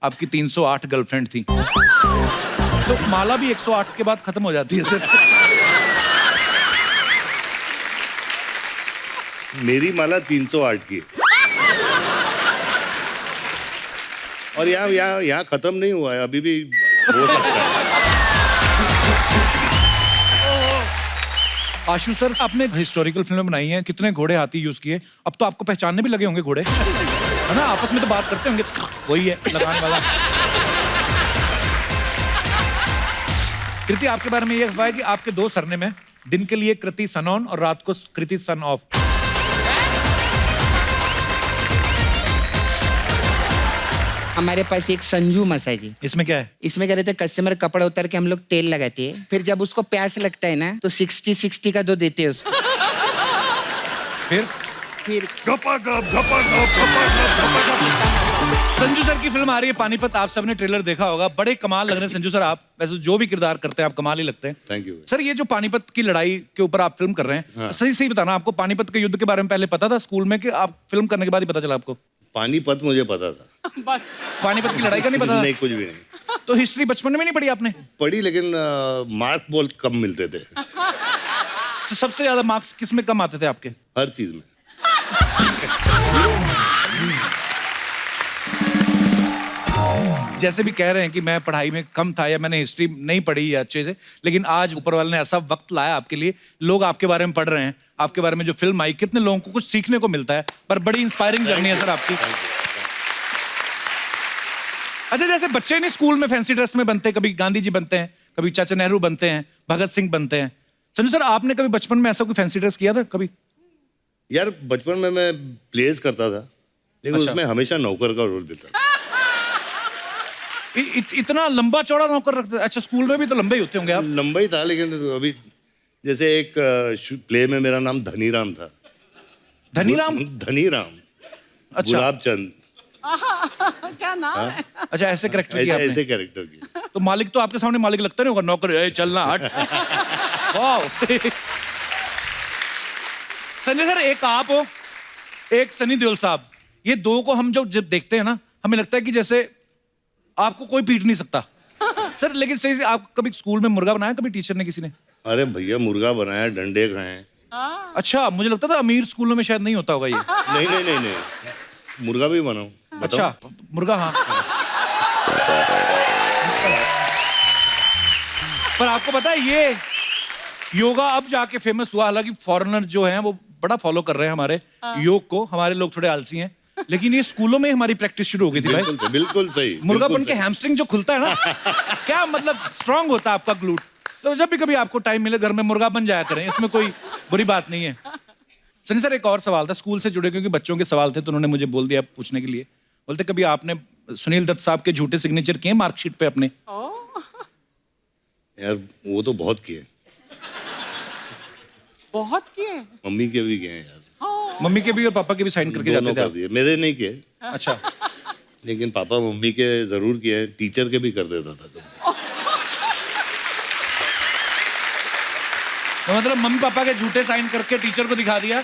आपकी 308 गर्लफ्रेंड थी तो माला भी 108 के बाद खत्म हो जाती है सर। मेरी माला 308 की है। और यहाँ खत्म नहीं हुआ है, अभी भी हो सकता है। आशु सर, आपने हिस्टोरिकल फिल्म बनाई है, कितने घोड़े हाथी यूज किए, अब तो आपको पहचानने भी लगे होंगे घोड़े, है ना? आपस में तो बात करते होंगे, वही है लगाने वाला। कृति, आपके बारे में ये अफवाह है कि आपके दो सरनेम है, दिन के लिए कृति सन ऑन और रात को कृति सन ऑफ। हमारे पास एक संजू मसा जी। इसमें क्या है? इसमें क्या रहता है, कस्टमर कपड़ा उतार के हम लोग तेल लगाते हैं, फिर जब उसको प्यास लगता है ना तो 60-60 का दो देते हैं उसको। फिर संजू सर की फिल्म आ रही है पानीपत, आप सबने ट्रेलर देखा होगा, बड़े कमाल लग रहे हैं संजू सर। आप वैसे जो भी किरदार करते हैं आप कमाल ही लगते हैं। थैंक यू सर, ये जो पानीपत की लड़ाई के ऊपर आप फिल्म कर रहे हैं, हाँ। सही सही बताना, आपको पानीपत के युद्ध के बारे में पहले पता था स्कूल में कि आप फिल्म करने के बाद ही पता चला आपको? पानीपत मुझे पता था, बस पानीपत की लड़ाई का नहीं पता था? नहीं, कुछ भी नहीं तो हिस्ट्री बचपन में नहीं पढ़ी आपने? पढ़ी, लेकिन मार्क बहुत कम मिलते थे। तो सबसे ज्यादा मार्क्स किस में कम आते थे आपके? हर चीज में। जैसे भी कह रहे हैं कि मैं पढ़ाई में कम था या मैंने हिस्ट्री नहीं पढ़ी है अच्छे से, लेकिन आज ऊपर वाले ने ऐसा वक्त लाया आपके लिए, लोग आपके बारे में पढ़ रहे हैं, आपके बारे में जो फिल्म आई, कितने लोगों को कुछ सीखने को मिलता है, पर बड़ी इंस्पायरिंग जर्नी है सर आपकी। अच्छा, जैसे बच्चे नहीं स्कूल में फैंसी ड्रेस में बनते हैं, कभी गांधी जी बनते हैं, कभी चाचा नेहरू बनते हैं, भगत सिंह बनते हैं। संजू सर, आपने कभी बचपन में ऐसा कोई फैंसी ड्रेस किया था कभी? यार बचपन में मैं प्लेस करता था, लेकिन अच्छा। उसमें हमेशा नौकर का रोल मिलता था। इतना लंबा चौड़ा नौकर रखते? अच्छा, स्कूल में भी तो लंबे ही होते होंगे आप। लंबा ही था, लेकिन अभी जैसे एक प्ले में मेरा नाम धनीराम था। धनीराम? धनीराम। अच्छा। गुलाब चंद। क्या नाम है? अच्छा, ऐसे कैरेक्टर किया ऐसे आपने? कैरेक्टर की। तो मालिक तो आपके सामने मालिक लगता नहीं होगा, नौकर ए, चलना हट। वाह। संजय सर, एक आप हो, एक सनी देओल साहब, ये दो को हम जब देखते हैं ना, हमें लगता है कि जैसे आपको कोई पीट नहीं सकता। सर, लेकिन सही से आप कभी स्कूल में मुर्गा बनाया कभी टीचर ने, किसी ने? अरे भैया, मुर्गा बनाया, डंडे खाए। अच्छा, मुझे लगता था अमीर स्कूलों में शायद नहीं होता होगा ये। नहीं नहीं नहीं नहीं, मुर्गा भी बनाऊं। अच्छा, मुर्गा, हाँ। पर आपको पता है ये योगा अब जाके फेमस हुआ, हालांकि फॉरेनर जो हैं वो बड़ा फॉलो कर रहे हैं हमारे योग को, हमारे लोग थोड़े आलसी हैं, लेकिन ये स्कूलों में हमारी प्रैक्टिस शुरू हो गई थी भाई। बिल्कुल सही। मुर्गा बिल्कुल बन के सही। हैमस्ट्रिंग जो खुलता है ना, क्या मतलब स्ट्रांग होता है आपका ग्लूट। तो जब भी कभी आपको टाइम मिले घर में मुर्गा बन जाया करें, इसमें कोई बुरी बात नहीं है। सनी सर, एक और सवाल था स्कूल से जुड़े, क्योंकि बच्चों के सवाल थे तो उन्होंने मुझे बोल दिया पूछने के लिए। बोलते, कभी आपने सुनील दत्त साहब के झूठे सिग्नेचर किए मार्कशीट पे अपने? यार वो तो बहुत किए, बहुत किए। मम्मी के भी किए हैं यार। मम्मी के भी और पापा के भी साइन करके दोनों जाते थे कर आप? दिए, मेरे नहीं किए, अच्छा। लेकिन पापा मम्मी के जरूर किए हैं, टीचर के भी कर देता था कभी। तो मतलब मम्मी पापा के झूठे साइन करके टीचर को दिखा दिया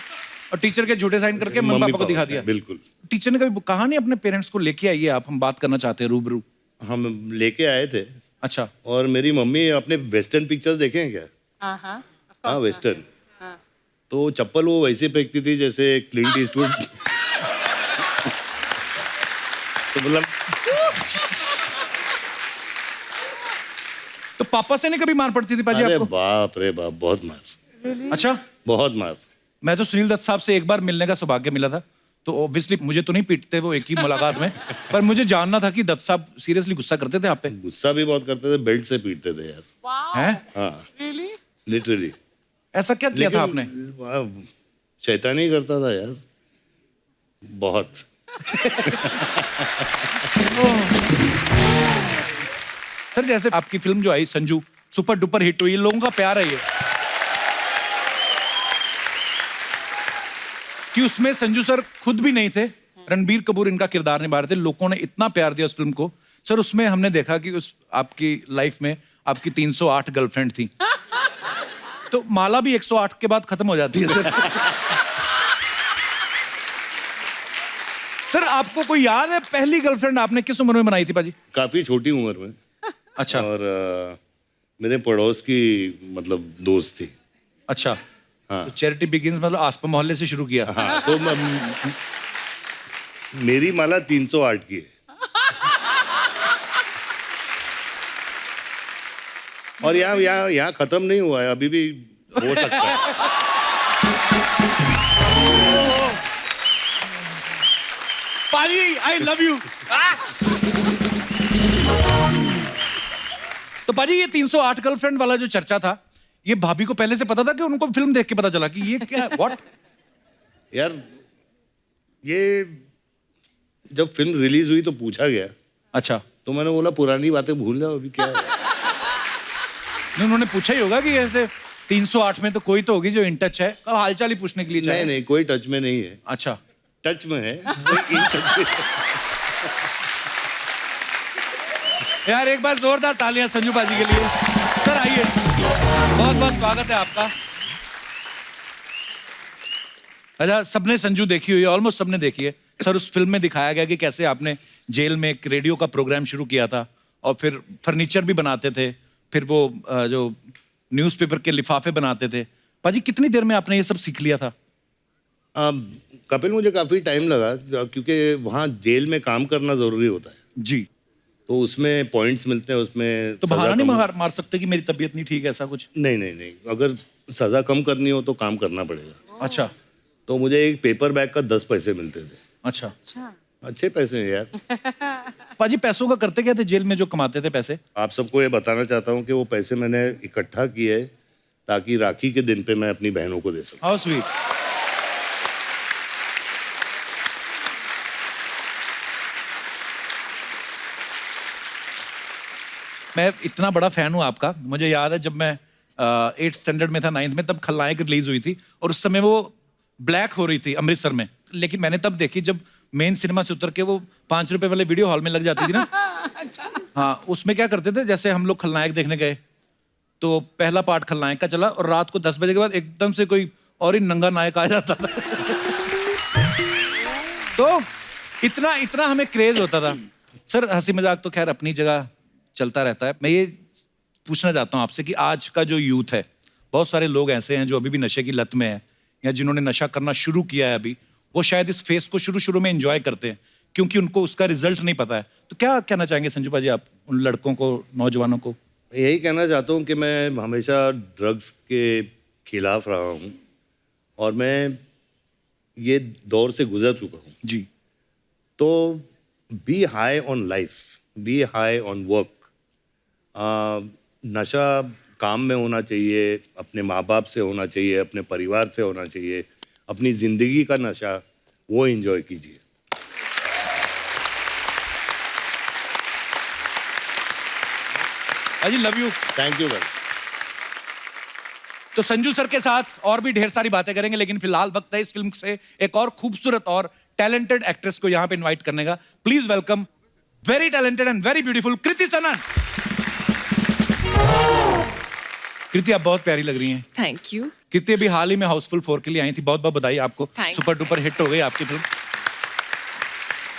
और टीचर के झूठे साइन करके मम्मी पापा को दिखा दिया? बिल्कुल। टीचर ने कभी कहा नहीं अपने पेरेंट्स को लेके आइए आप, हम बात करना चाहते हैं रूबरू? हम लेके आए थे। अच्छा। और मेरी मम्मी अपने वेस्टर्न पिक्चर्स देखे हैं क्या? हाँ, वेस्टर्न। तो चप्पल वो वैसे फेंकती थी जैसे क्लिंट ईस्टवुड। तो मतलब तो पापा से नहीं कभी मार पड़ती थी पाजी अरे आपको? बाप रे बाप, बहुत मार। अच्छा। बहुत मार। मैं तो सुनील दत्त साहब से एक बार मिलने का सौभाग्य मिला था, तो ऑब्वियसली मुझे तो नहीं पीटते वो एक ही मुलाकात में, पर मुझे जानना था कि दत्त साहब सीरियसली गुस्सा करते थे आप पे? गुस्सा भी बहुत करते थे, बेल्ट से पीटते थे यार। हैं? हाँ, Really? लिटरली। ऐसा क्या किया था आपने? शैतानी करता था यार, बहुत। सर, जैसे आपकी फिल्म जो आई संजू, सुपर डुपर हिट हुई, लोगों का प्यार है ये, कि उसमें संजू सर खुद भी नहीं थे, रणबीर कपूर इनका किरदार निभा रहे थे, लोगों ने इतना प्यार दिया उस फिल्म को। सर, उसमें हमने देखा कि उस आपकी लाइफ में आपकी 308 गर्लफ्रेंड थी, तो माला भी 108 के बाद खत्म हो जाती है सर। सर आपको कोई याद है पहली गर्लफ्रेंड आपने किस उम्र में बनाई थी पाजी? काफी छोटी उम्र में। अच्छा। और मेरे पड़ोस की मतलब दोस्त थी। अच्छा। हाँ। तो चैरिटी बिगिंस मतलब आसपास मोहल्ले से शुरू किया। हाँ, तो मेरी माला 308 की है। और यहाँ खत्म नहीं हुआ है, अभी भी हो सकता है। पाजी आई लव यू। तो पाजी ये 308 गर्लफ्रेंड वाला जो चर्चा था, ये भाभी को पहले से पता था कि उनको फिल्म देख के पता चला कि ये क्या व्हाट? यार ये जब फिल्म रिलीज हुई तो पूछा गया, अच्छा। तो मैंने बोला पुरानी बातें भूल जाओ, अभी क्या है। नहीं, उन्होंने पूछा ही होगा कि ऐसे 308 में तो कोई तो होगी जो इन टच है, अब हालचाल ही पूछने के लिए चाहे। नहीं, कोई टच में नहीं है। अच्छा। टच में है, कोई इन टच में। यार एक बार जोरदार तालियां संजू पाजी के लिए। सर आइए, बहुत बहुत स्वागत है आपका। अच्छा, सबने संजू देखी हुई है, ऑलमोस्ट सबने देखी है। सर उस फिल्म में दिखाया गया कि कैसे आपने जेल में एक रेडियो का प्रोग्राम शुरू किया था और फिर फर्नीचर भी बनाते थे, फिर वो जो न्यूज़पेपर के लिफाफे बनाते थे। पाजी कितनी देर में आपने ये सब सीख लिया था? कपिल मुझे काफी टाइम लगा, क्योंकि वहाँ जेल में काम करना जरूरी होता है। जी। तो उसमें पॉइंट्स मिलते हैं, उसमें तो बहाना नहीं मार सकते कि मेरी तबीयत नहीं ठीक है, ऐसा कुछ? नहीं, अगर सजा कम करनी हो तो काम करना पड़ेगा। अच्छा। तो मुझे एक पेपर बैग का 10 पैसे मिलते थे। अच्छा। अच्छे पैसे हैं यार। पाजी पैसों का करते क्या थे जेल में जो कमाते थे पैसे? आप सबको ये बताना चाहता हूँ कि वो पैसे मैंने इकट्ठा किए ताकि राखी के दिन पे मैं अपनी बहनों को दे सकूं। How sweet. मैं इतना बड़ा फैन हूँ आपका। मुझे याद है जब मैं 8th स्टैंडर्ड में था, 9th में, तब खलनायक रिलीज हुई थी और उस समय वो ब्लैक हो रही थी अमृतसर में, लेकिन मैंने तब देखी जब मेन सिनेमा से उतर के वो 5 रुपए वाले वीडियो हॉल में लग जाती थी ना। अच्छा। हाँ, उसमें क्या करते थे, जैसे हम लोग खलनायक देखने गए तो पहला पार्ट खलनायक का चला और रात को 10 बजे के बाद एकदम से कोई और ही नंगा नायक आ जाता था। तो इतना हमें क्रेज होता था। सर हंसी मजाक तो खैर अपनी जगह चलता रहता है। मैं ये पूछना चाहता हूँ आपसे कि आज का जो यूथ है, बहुत सारे लोग ऐसे हैं जो अभी भी नशे की लत में है या जिन्होंने नशा करना शुरू किया है अभी, वो शायद इस फेस को शुरू में एंजॉय करते हैं क्योंकि उनको उसका रिजल्ट नहीं पता है। तो क्या कहना चाहेंगे संजू पाजी आप उन लड़कों को, नौजवानों को? यही कहना चाहता हूँ कि मैं हमेशा ड्रग्स के खिलाफ रहा हूँ और मैं ये दौर से गुजर चुका हूँ जी। तो be high on life, be high on work. नशा काम में होना चाहिए, अपने माँ बाप से होना चाहिए, अपने परिवार से होना चाहिए। अपनी जिंदगी का नशा वो एंजॉय कीजिए। अजी लव यू। थैंक यू भाई। तो संजू सर के साथ और भी ढेर सारी बातें करेंगे, लेकिन फिलहाल वक्त है इस फिल्म से एक और खूबसूरत और टैलेंटेड एक्ट्रेस को यहां पे इनवाइट करने का। Please welcome very talented and very beautiful Kriti Sanon. Kriti आप बहुत प्यारी लग रही हैं। Thank you. कृति अभी हाल ही में हाउसफुल 4 के लिए आई थी, बहुत बहुत बधाई आपको। Thank सुपर डुपर हिट हो गई आपकी फिल्म।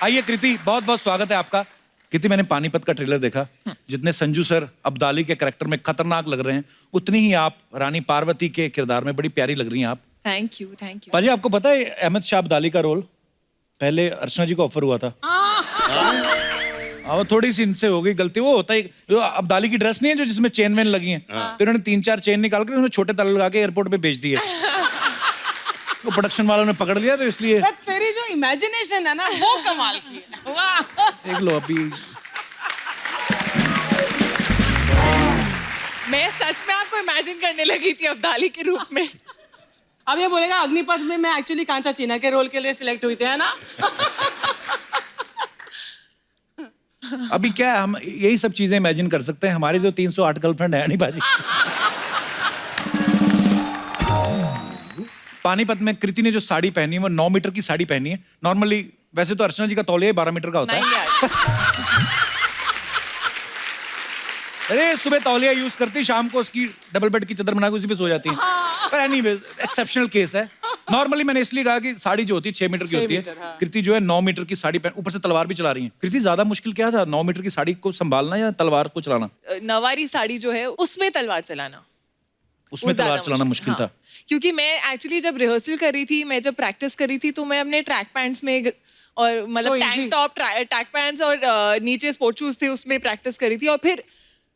आइए कृति, बहुत बहुत स्वागत है आपका। कृति मैंने पानीपत का ट्रेलर देखा, जितने संजू सर अब्दाली के कैरेक्टर में खतरनाक लग रहे हैं, उतनी ही आप रानी पार्वती के किरदार में बड़ी प्यारी लग रही हैं आप। Thank you, thank you. पाजी आपको पता है अहमद शाह अब्दाली का रोल पहले अर्चना जी को ऑफर हुआ था। वो थोड़ी सी इनसे हो गई गलती। वो होता है जो अब्दाली की ड्रेस नहीं है जो जिसमें चेन वेन लगी हैं, तो इन्होंने 3-4 चेन निकाल कर उन्होंने छोटे ताले लगा के एयरपोर्ट पे बेच दिए। तो प्रोडक्शन वालों ने पकड़ लिया, तो इसलिए तेरी जो इमेजिनेशन है ना वो कमाल की है। वाह। देख लो अभी। मैं सच में आपको इमेजिन करने लगी थी अब्दाली के रूप में। अब ये बोलेगा अग्निपथ में मैं एक्चुअली कांचा चीना के रोल के लिए सिलेक्ट हुई थी, है ना? अभी क्या है, हम यही सब चीजें इमेजिन कर सकते हैं। हमारी जो 308 गर्लफ्रेंड है नहीं बाजी। पानीपत में कृति ने जो साड़ी पहनी है वो 9 मीटर की साड़ी पहनी है। नॉर्मली वैसे तो अर्चना जी का तौलिया 12 मीटर का होता है। अरे सुबह तौलिया यूज करती, शाम को उसकी डबल बेड की चादर बना के उसी पे सो जाती है। पर एनीवे एक्सेप्शनल केस है। नॉर्मली मैंने इसलिए कहा कि साड़ी जो होती है 6 मीटर की 6 होती है, मीटर, हाँ। कृति जो है 9 मीटर की साड़ी पहन, ऊपर से तलवार भी चला रही है। कृति ज्यादा मुश्किल क्या था, 9 मीटर की साड़ी को संभालना या तलवार को चलाना? नवारी साड़ी जो है उसमें तलवार चलाना, उसमें वो तलवार ज्यादा चलाना मुश्किल हाँ। था। क्योंकि मैं एक्चुअली जब रिहर्सल कर रही थी, मैं जब प्रैक्टिस कर रही थी, तो मैं अपने ट्रैक पैंट्स में और मतलब So easy. Tank top, track pants और नीचे स्पोर्ट शूज थे, उसमें प्रैक्टिस करी थी। और फिर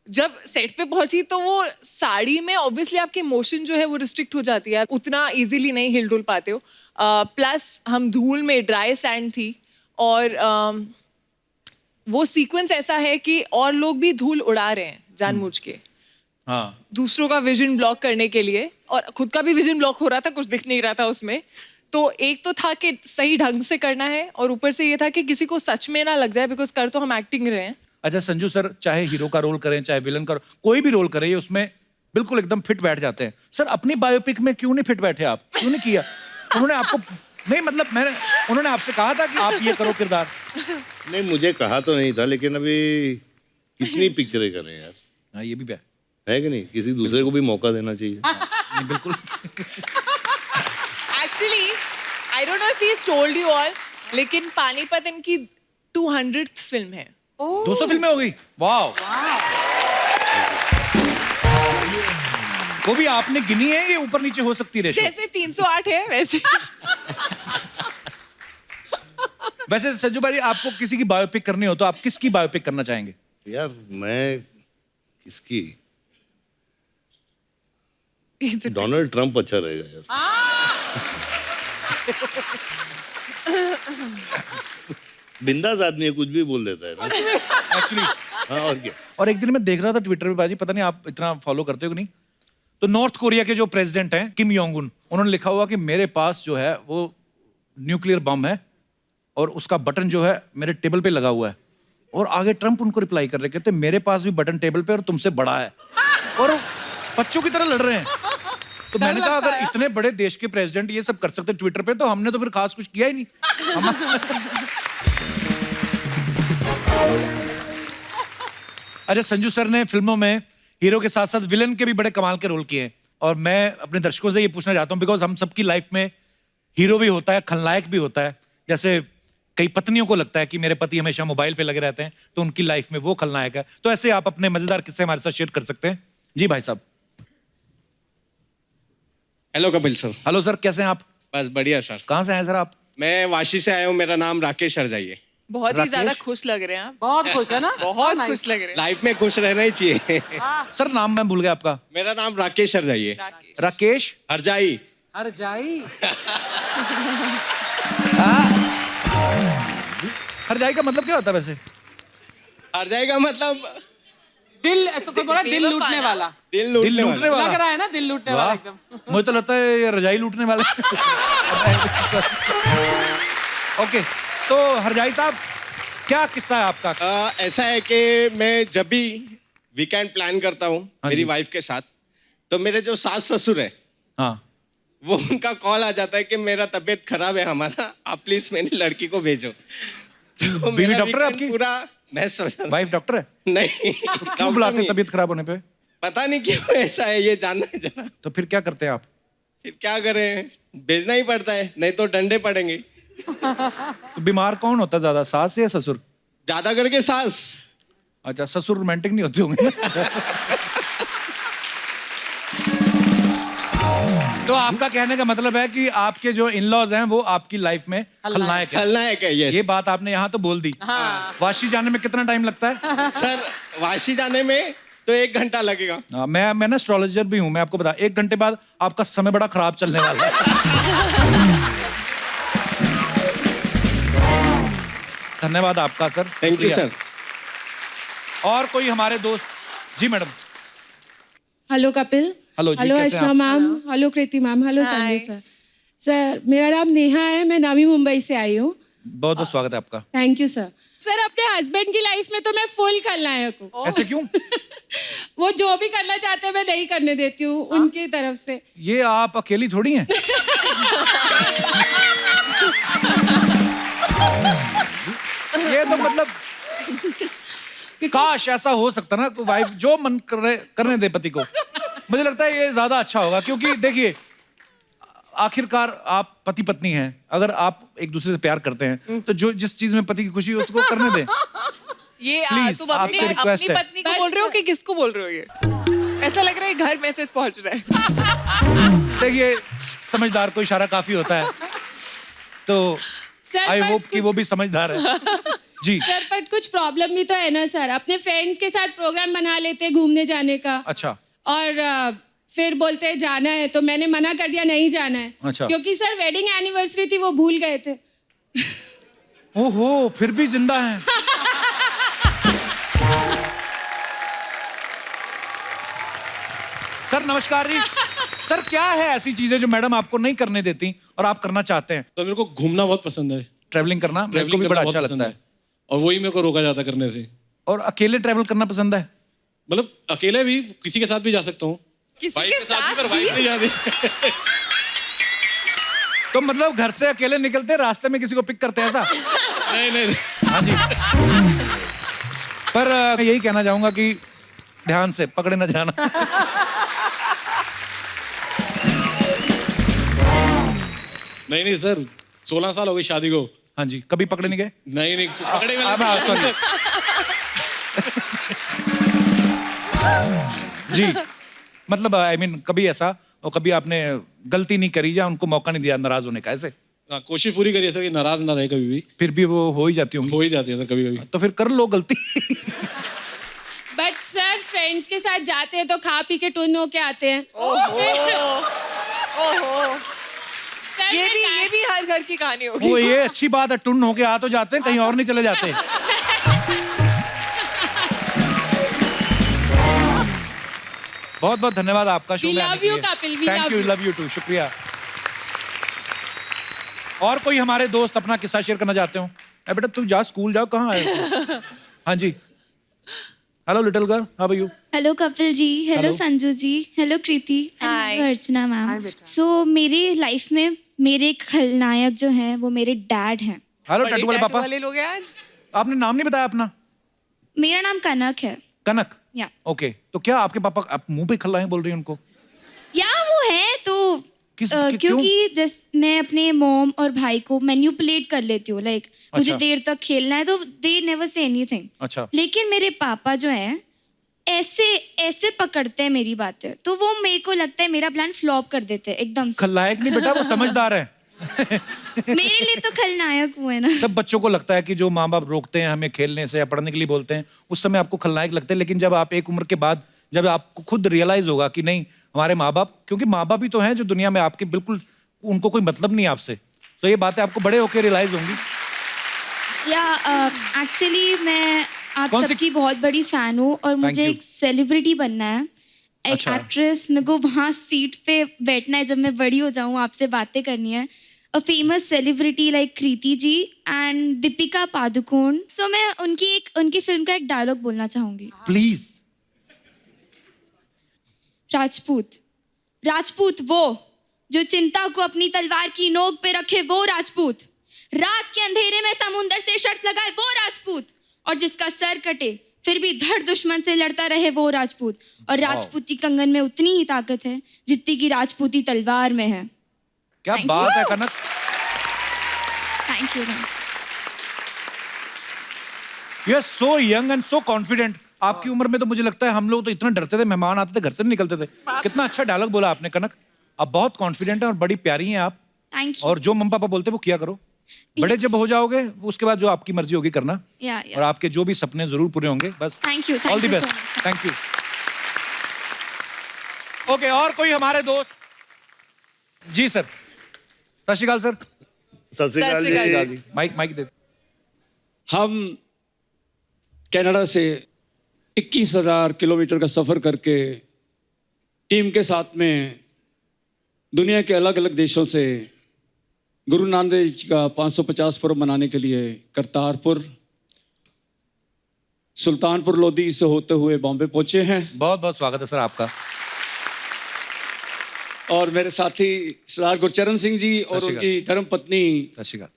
जब सेट पे पहुंची तो वो साड़ी में ऑब्वियसली आपकी मोशन जो है वो रिस्ट्रिक्ट हो जाती है, उतना इजीली नहीं हिल डुल पाते हो। प्लस हम धूल में, ड्राई सैंड थी, और वो सीक्वेंस ऐसा है कि और लोग भी धूल उड़ा रहे हैं जानबूझ के, हाँ दूसरों का विजन ब्लॉक करने के लिए, और खुद का भी विजन ब्लॉक हो रहा था, कुछ दिख नहीं रहा था उसमें। तो एक तो था कि सही ढंग से करना है, और ऊपर से ये था कि किसी को सच में ना लग जाए, बिकॉज कर तो हम एक्टिंग रहे हैं। अच्छा संजू सर, चाहे हीरो का रोल करें चाहे विलन का, कोई भी रोल करें, ये उसमें बिल्कुल एकदम फिट बैठ जाते हैं। सर अपनी बायोपिक में क्यों नहीं फिट बैठे आप, क्यों नहीं किया? उन्होंने आपको नहीं, मतलब मैंने, उन्होंने आपसे कहा था कि आप ये करो किरदार? नहीं, मुझे कहा तो नहीं था, लेकिन अभी कितनी पिक्चरें कर रहे हैं यार, हाँ ये भी है कि नहीं? किसी दूसरे को भी मौका देना चाहिए। नहीं, बिल्कुल। Actually I don't know if he told you all, लेकिन पानीपत इनकी 200th फिल्म है। 200 फिल्में हो गई, वाह। वो भी आपने गिनी है, ये ऊपर नीचे हो सकती है? जैसे 308 है वैसे। वैसे संजू भाई, आपको किसी की बायोपिक करनी हो तो आप किसकी बायोपिक करना चाहेंगे? यार मैं किसकी, डोनाल्ड ट्रंप अच्छा रहेगा यार। बिंदास आदमी है, कुछ भी बोल देता है ना। एक्चुअली हाँ, और क्या। और एक दिन मैं देख रहा था ट्विटर पे बाजी, पता नहीं आप इतना फॉलो करते हो कि नहीं, तो नॉर्थ कोरिया के जो प्रेसिडेंट हैं किम योंग उन, उन्होंने लिखा हुआ कि मेरे पास जो है वो न्यूक्लियर बम है और उसका बटन जो है मेरे टेबल पे लगा हुआ है। और आगे ट्रंप उनको रिप्लाई कर रहे, कहते मेरे पास भी बटन टेबल पे और तुमसे बड़ा है, और बच्चों की तरह लड़ रहे हैं। तो मैंने कहा अगर इतने बड़े देश के प्रेसिडेंट ये सब कर सकते ट्विटर पे, तो हमने तो फिर खास कुछ किया ही नहीं। अच्छा संजू सर ने फिल्मों में हीरो के साथ साथ विलन के भी बड़े कमाल के रोल किए हैं, और मैं अपने दर्शकों से ये पूछना चाहता हूँ, बिकॉज हम सबकी लाइफ में हीरो भी होता है, खलनायक भी होता है। जैसे कई पत्नियों को लगता है कि मेरे पति हमेशा मोबाइल पे लगे रहते हैं, तो उनकी लाइफ में वो खलनायक है। तो ऐसे आप अपने मजेदार किस्से हमारे साथ शेयर कर सकते हैं। जी भाई साहब। Hello Kapil sir. Hello sir, कैसे हैं आप? बस बढ़िया सर। कहाँ से आए सर आप? मैं वाशी से आया हूँ, मेरा नाम राकेश हरजाई है। बहुत ही राकेश? ज्यादा खुश लग रहे हैं आप। बहुत खुश है ना? बहुत nice. खुश लग रहे हैं। लाइफ में खुश रहना ही चाहिए। सर नाम मैं भूल गया आपका। मेरा नाम राकेश हरजाई है। राकेश। राकेश हरजाई। हर जाई। हरजाई का मतलब क्या होता है वैसे? हरजाई का मतलब दिल, ऐसा कोई बोला दिल लूटने वाला। दिल दिल लूटने वाला। लग रहा है ना दिल लूटने वाला वाह, एकदम। मुझे तो लगता है ये रजाई लूटने वाले। ओके, तो हरजाई साहब क्या किस्सा है आपका? ऐसा है कि मैं जब भी वीकेंड प्लान करता हूँ हाँ मेरी जी। वाइफ के साथ, तो मेरे जो सास ससुर है हाँ, वो उनका कॉल आ जाता है कि मेरा तबीयत खराब है हमारा, आप प्लीज मेरी लड़की को भेजो। तो बीवी मेरा डॉक्टर है weekend आपकी? पूरा मैस हो जाता है। वाइफ डॉक्टर है? नहीं, क्यों डॉक्टर बुलाते नहीं है। तबीयत खराब होने पे? पता नहीं क्यों ऐसा है, ये जानना है जरा। तो फिर क्या करते हैं आप? फिर क्या करें, भेजना ही पड़ता है, नहीं तो डंडे पड़ेंगे। तो बीमार कौन होता है ज्यादा, सास या ससुर? ज्यादा करके सास। अच्छा, ससुर रोमांटिक नहीं होते होंगे। तो आपका कहने का मतलब है कि आपके जो इन-लॉज हैं वो आपकी लाइफ में खलनायक है। खलनायक है, यस। ये बात आपने यहाँ तो बोल दी। हाँ। वाशी जाने में कितना टाइम लगता है? सर वाशी जाने में तो 1 घंटा लगेगा। हाँ, मैं ना एस्ट्रोलॉजर भी हूँ, मैं आपको बता, 1 घंटे बाद आपका समय बड़ा खराब चलने वाला है। धन्यवाद आपका सर। थैंक यू शुक्रिया। सर। और कोई हमारे दोस्त? जी मैडम। हेलो कपिल। हेलो जी, हेलो कैसे हैं अर्चना आप? Ma'am. Hello Kriti ma'am. Hello Hi. Sanjay sir. Sir मेरा नाम नेहा है, मैं नवी मुंबई से आई हूँ। बहुत बहुत स्वागत है आपका। Thank you sir. सर अपने हस्बैंड की लाइफ में तो मैं फुल खलनायक हूँ। ऐसे क्यों? वो जो भी करना चाहते हैं मैं नहीं करने देती हूँ उनकी तरफ से। ये आप अकेली थोड़ी हैं। ये तो मतलब काश ऐसा हो सकता ना, तो वाइफ जो मन करने दे पति को। मुझे लगता है ये ज्यादा अच्छा होगा, क्योंकि देखिए आखिरकार आप पति पत्नी हैं, अगर आप एक दूसरे से प्यार करते हैं तो जो जिस चीज में पति की खुशी है उसको करने दें। ये Please, तुम अपनी आपसे request अपनी है। पत्नी को बोल रहे हो कि किसको बोल रहे हो? ये ऐसा लग रहा है घर मैसेज पहुंच रहा है। देखिए, समझदार को इशारा काफी होता है, तो सर, आई पर होप कि वो भी समझदार है। जी सर पर कुछ प्रॉब्लम भी तो है ना सर, अपने फ्रेंड्स के साथ प्रोग्राम बना लेते हैं घूमने जाने का, अच्छा और फिर बोलते हैं जाना है, तो मैंने मना कर दिया नहीं जाना है। अच्छा। क्योंकि सर वेडिंग एनिवर्सरी थी, वो भूल गए थे। ओहो, फिर भी जिंदा हैं। सर नमस्कार जी। सर क्या है ऐसी चीजें जो मैडम आपको नहीं करने देती और आप करना चाहते हैं? तो मेरे को घूमना बहुत पसंद है, ट्रैवलिंग करना मेरे को ट्रैवलिंग भी करना बड़ा बहुत अच्छा पसंद लगता है। और वही मेरे को रोका जाता करने से। और अकेले ट्रैवल करना पसंद है? मतलब अकेले भी, किसी के साथ भी जा सकता हूँ, किसी वाइफ के के साथ भी, साथ पर वाइफ नहीं जाती। तो मतलब घर से अकेले निकलते रास्ते में किसी को पिक करते हैं ऐसा? नहीं नहीं नहीं। हाँ जी। पर मैं यही कहना चाहूंगा कि ध्यान से पकड़े न जाना। नहीं नहीं सर, 16 साल हो गई शादी को। हाँ जी, कभी पकड़े नहीं गए? नहीं नहीं, पकड़े में अब सॉरी जी, मतलब आई मीन कभी ऐसा, और कभी आपने गलती नहीं करी या उनको मौका नहीं दिया नाराज होने का, ऐसे? हाँ, कोशिश पूरी करिए सर कि नाराज ना रहे कभी भी। फिर भी वो हो ही जाती होंगी। हो ही जाती है सर कभी कभी। तो फिर कर लो गलती। बट सर फ्रेंड्स के साथ जाते हैं तो खा पी के टुन होके आते हैं। सर, ये भी हर घर की कहानी होगी। वो ये अच्छी बात है, टुन होके आ तो जाते हैं, कहीं और नहीं चले जाते। बहुत बहुत धन्यवाद आपका शो We में आने love के you, लिए। Kapil, we Thank love you, you. love you too, शुक्रिया। और कोई हमारे दोस्त अपना किस्सा शेयर करना चाहते हो? ए बेटा तू जा, स्कूल जाओ, कहाँ आए हो? हाँ जी। Hello little girl, how are you? Hello Kapil ji, hello Hello. Sanju ji, hello Kriti, Hi. Hello Archana ma'am. Hi, बेटा। सो मेरी लाइफ में मेरे खलनायक जो हैं वो मेरे डैड हैं। हेलो बड़े टैटू वाले टैटू पापा। वाले लोग हैं आज। आपने नाम नहीं बताया अपना? मेरा नाम कनक है। कनक। या ओके, तो क्या आपके पापा आप मुंह पे खल्लाएं बोल रही हैं उनको? या वो है तो क्यों? क्योंकि जैसे मैं अपने मॉम और भाई को मैन्युपुलेट कर लेती हूँ, लाइक मुझे अच्छा। देर तक खेलना है तो दे नेवर से एनीथिंग। अच्छा। लेकिन मेरे पापा जो हैं ऐसे ऐसे पकड़ते हैं मेरी बातें, तो वो मेरे को लगता है मेरा प्लान फ्लॉप कर देते हैं एकदम से। खलनायक नहीं बेटा, वो समझदार है। मेरे लिए तो खलनायक हुए ना। सब बच्चों को लगता है कि जो माँ बाप रोकते हैं हमें खेलने से या पढ़ने के लिए बोलते हैं, उस समय आपको खलनायक लगते हैं, लेकिन जब आप एक उम्र के बाद जब आपको खुद रियलाइज होगा कि नहीं हमारे माँ बाप, क्योंकि माँ बाप ही तो हैं जो दुनिया में आपके बिल्कुल उनको कोई मतलब नहीं है आपसे, तो ये बातें आपको बड़े होकर रियलाइज होंगी। या एक्चुअली मैं आप कौन सी- सबकी बहुत बड़ी फैन हूँ और मुझे you. एक सेलिब्रिटी बनना है, एक अच्छा। एक्ट्रेस। मेरे को वहाँ सीट पे बैठना है जब मैं बड़ी हो जाऊँ, आपसे बातें करनी है। A famous celebrity like Kriti ji and Deepika Padukone. So मैं उनकी फिल्म का एक डायलॉग बोलना चाहूंगी। प्लीज। राजपूत, राजपूत वो जो चिंता को अपनी तलवार की नोक पे रखे, वो राजपूत। रात के अंधेरे में समुंदर से शर्त लगाए, वो राजपूत। और जिसका सर कटे फिर भी धड़ दुश्मन से लड़ता रहे, वो राजपूत। और राजपूती कंगन में उतनी ही ताकत है जितनी की राजपूती तलवार में है। क्या Thank बात you. है Kanak. Thank you. You are so young and so confident. आपकी उम्र में तो मुझे लगता है हम लोग तो इतना डरते थे, मेहमान आते थे घर से नहीं निकलते थे। कितना अच्छा डायलॉग बोला आपने कनक। आप बहुत कॉन्फिडेंट हैं और बड़ी प्यारी हैं आप। Thank you. और जो मम्मी पापा बोलते हैं वो किया करो। बड़े जब हो जाओगे उसके बाद जो आपकी मर्जी होगी करना, और आपके जो भी सपने जरूर पूरे होंगे। बस thank you. All the thank you best. Thank you. Okay, और कोई हमारे दोस्त? जी सर। सत श्री अकाल सर। सत श्री अकाल सत श्री अकाल जी। माइक माइक दे। हम कनाडा से 21,000 किलोमीटर का सफ़र करके टीम के साथ में दुनिया के अलग अलग देशों से गुरु नानक देव जी का 550 पर्व मनाने के लिए करतारपुर, सुल्तानपुर लोधी से होते हुए बॉम्बे पहुंचे हैं। बहुत बहुत स्वागत है सर आपका। और मेरे साथी सरदार गुरचरण सिंह जी और सत श्री उनकी धर्म पत्नी सत श्री अकाल।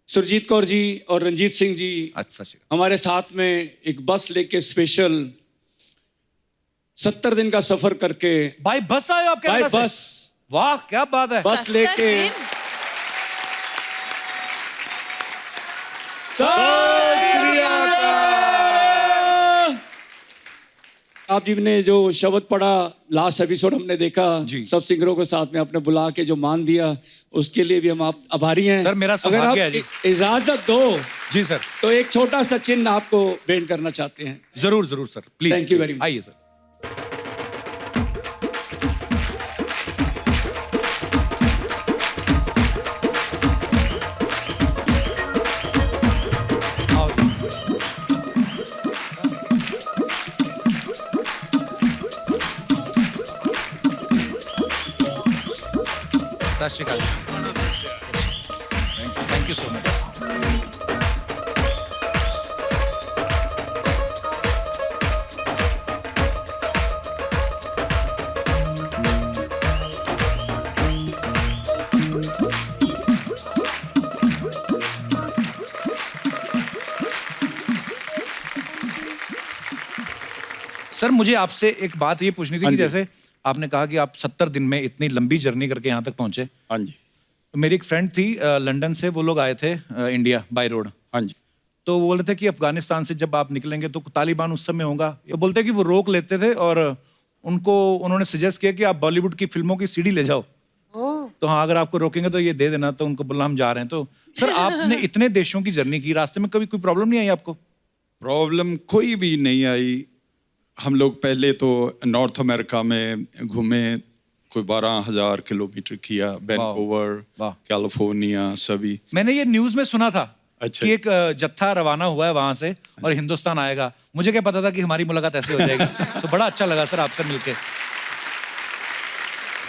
सुरजीत कौर जी और रंजीत सिंह जी अच्छा, सत श्री अकाल। हमारे साथ में एक बस लेके स्पेशल 70 दिन का सफर करके बाय बस आए हो आप बाय कनाडा से? बस वाह क्या बात है। बस लेके आप जी ने जो शब्द पढ़ा, लास्ट एपिसोड हमने देखा जी। सब सिंगरों को साथ में आपने बुला के जो मान दिया, उसके लिए भी हम आप आभारी हैं सर, मेरा अगर आप सौभाग्य है जी। इजाजत दो जी सर, तो एक छोटा सा चिन्ह आपको भेंट करना चाहते हैं। जरूर जरूर sir, please. Thank you very much. आइए सर। आओ जी। सत श्री अकाल। Thank you so much. Sir मुझे आपसे एक बात ये पूछनी थी हाँ कि जी। जैसे आपने कहा कि आप 70 दिन में इतनी लंबी जर्नी करके यहाँ तक पहुंचे। हाँ जी, तो मेरी एक फ्रेंड थी लंदन से, वो लोग आए थे इंडिया बाय रोड। हाँ जी। तो वो बोल रहे थे कि अफगानिस्तान से जब आप निकलेंगे तो तालिबान उस समय होगा। तो बोलते कि वो रोक लेते थे और उन्होंने सजेस्ट किया कि आप बॉलीवुड की फिल्मों की सीडी ले जाओ। तो हाँ, अगर आपको रोकेंगे तो ये दे देना। तो उनको बोला हम जा रहे हैं। तो सर आपने इतने देशों की जर्नी की, रास्ते में कभी कोई प्रॉब्लम नहीं आई आपको? प्रॉब्लम कोई भी नहीं आई। हम लोग पहले तो नॉर्थ अमेरिका में घूमे, कोई 12,000 किलोमीटर किया, वैंकूवर, वाह। कैलिफोर्निया सभी। मैंने ये न्यूज में सुना था अच्छा। कि एक जत्था रवाना हुआ है वहां से और हिंदुस्तान आएगा। मुझे क्या पता था कि हमारी मुलाकात ऐसे हो जाएगी। तो बड़ा अच्छा लगा सर आपसे मिलके।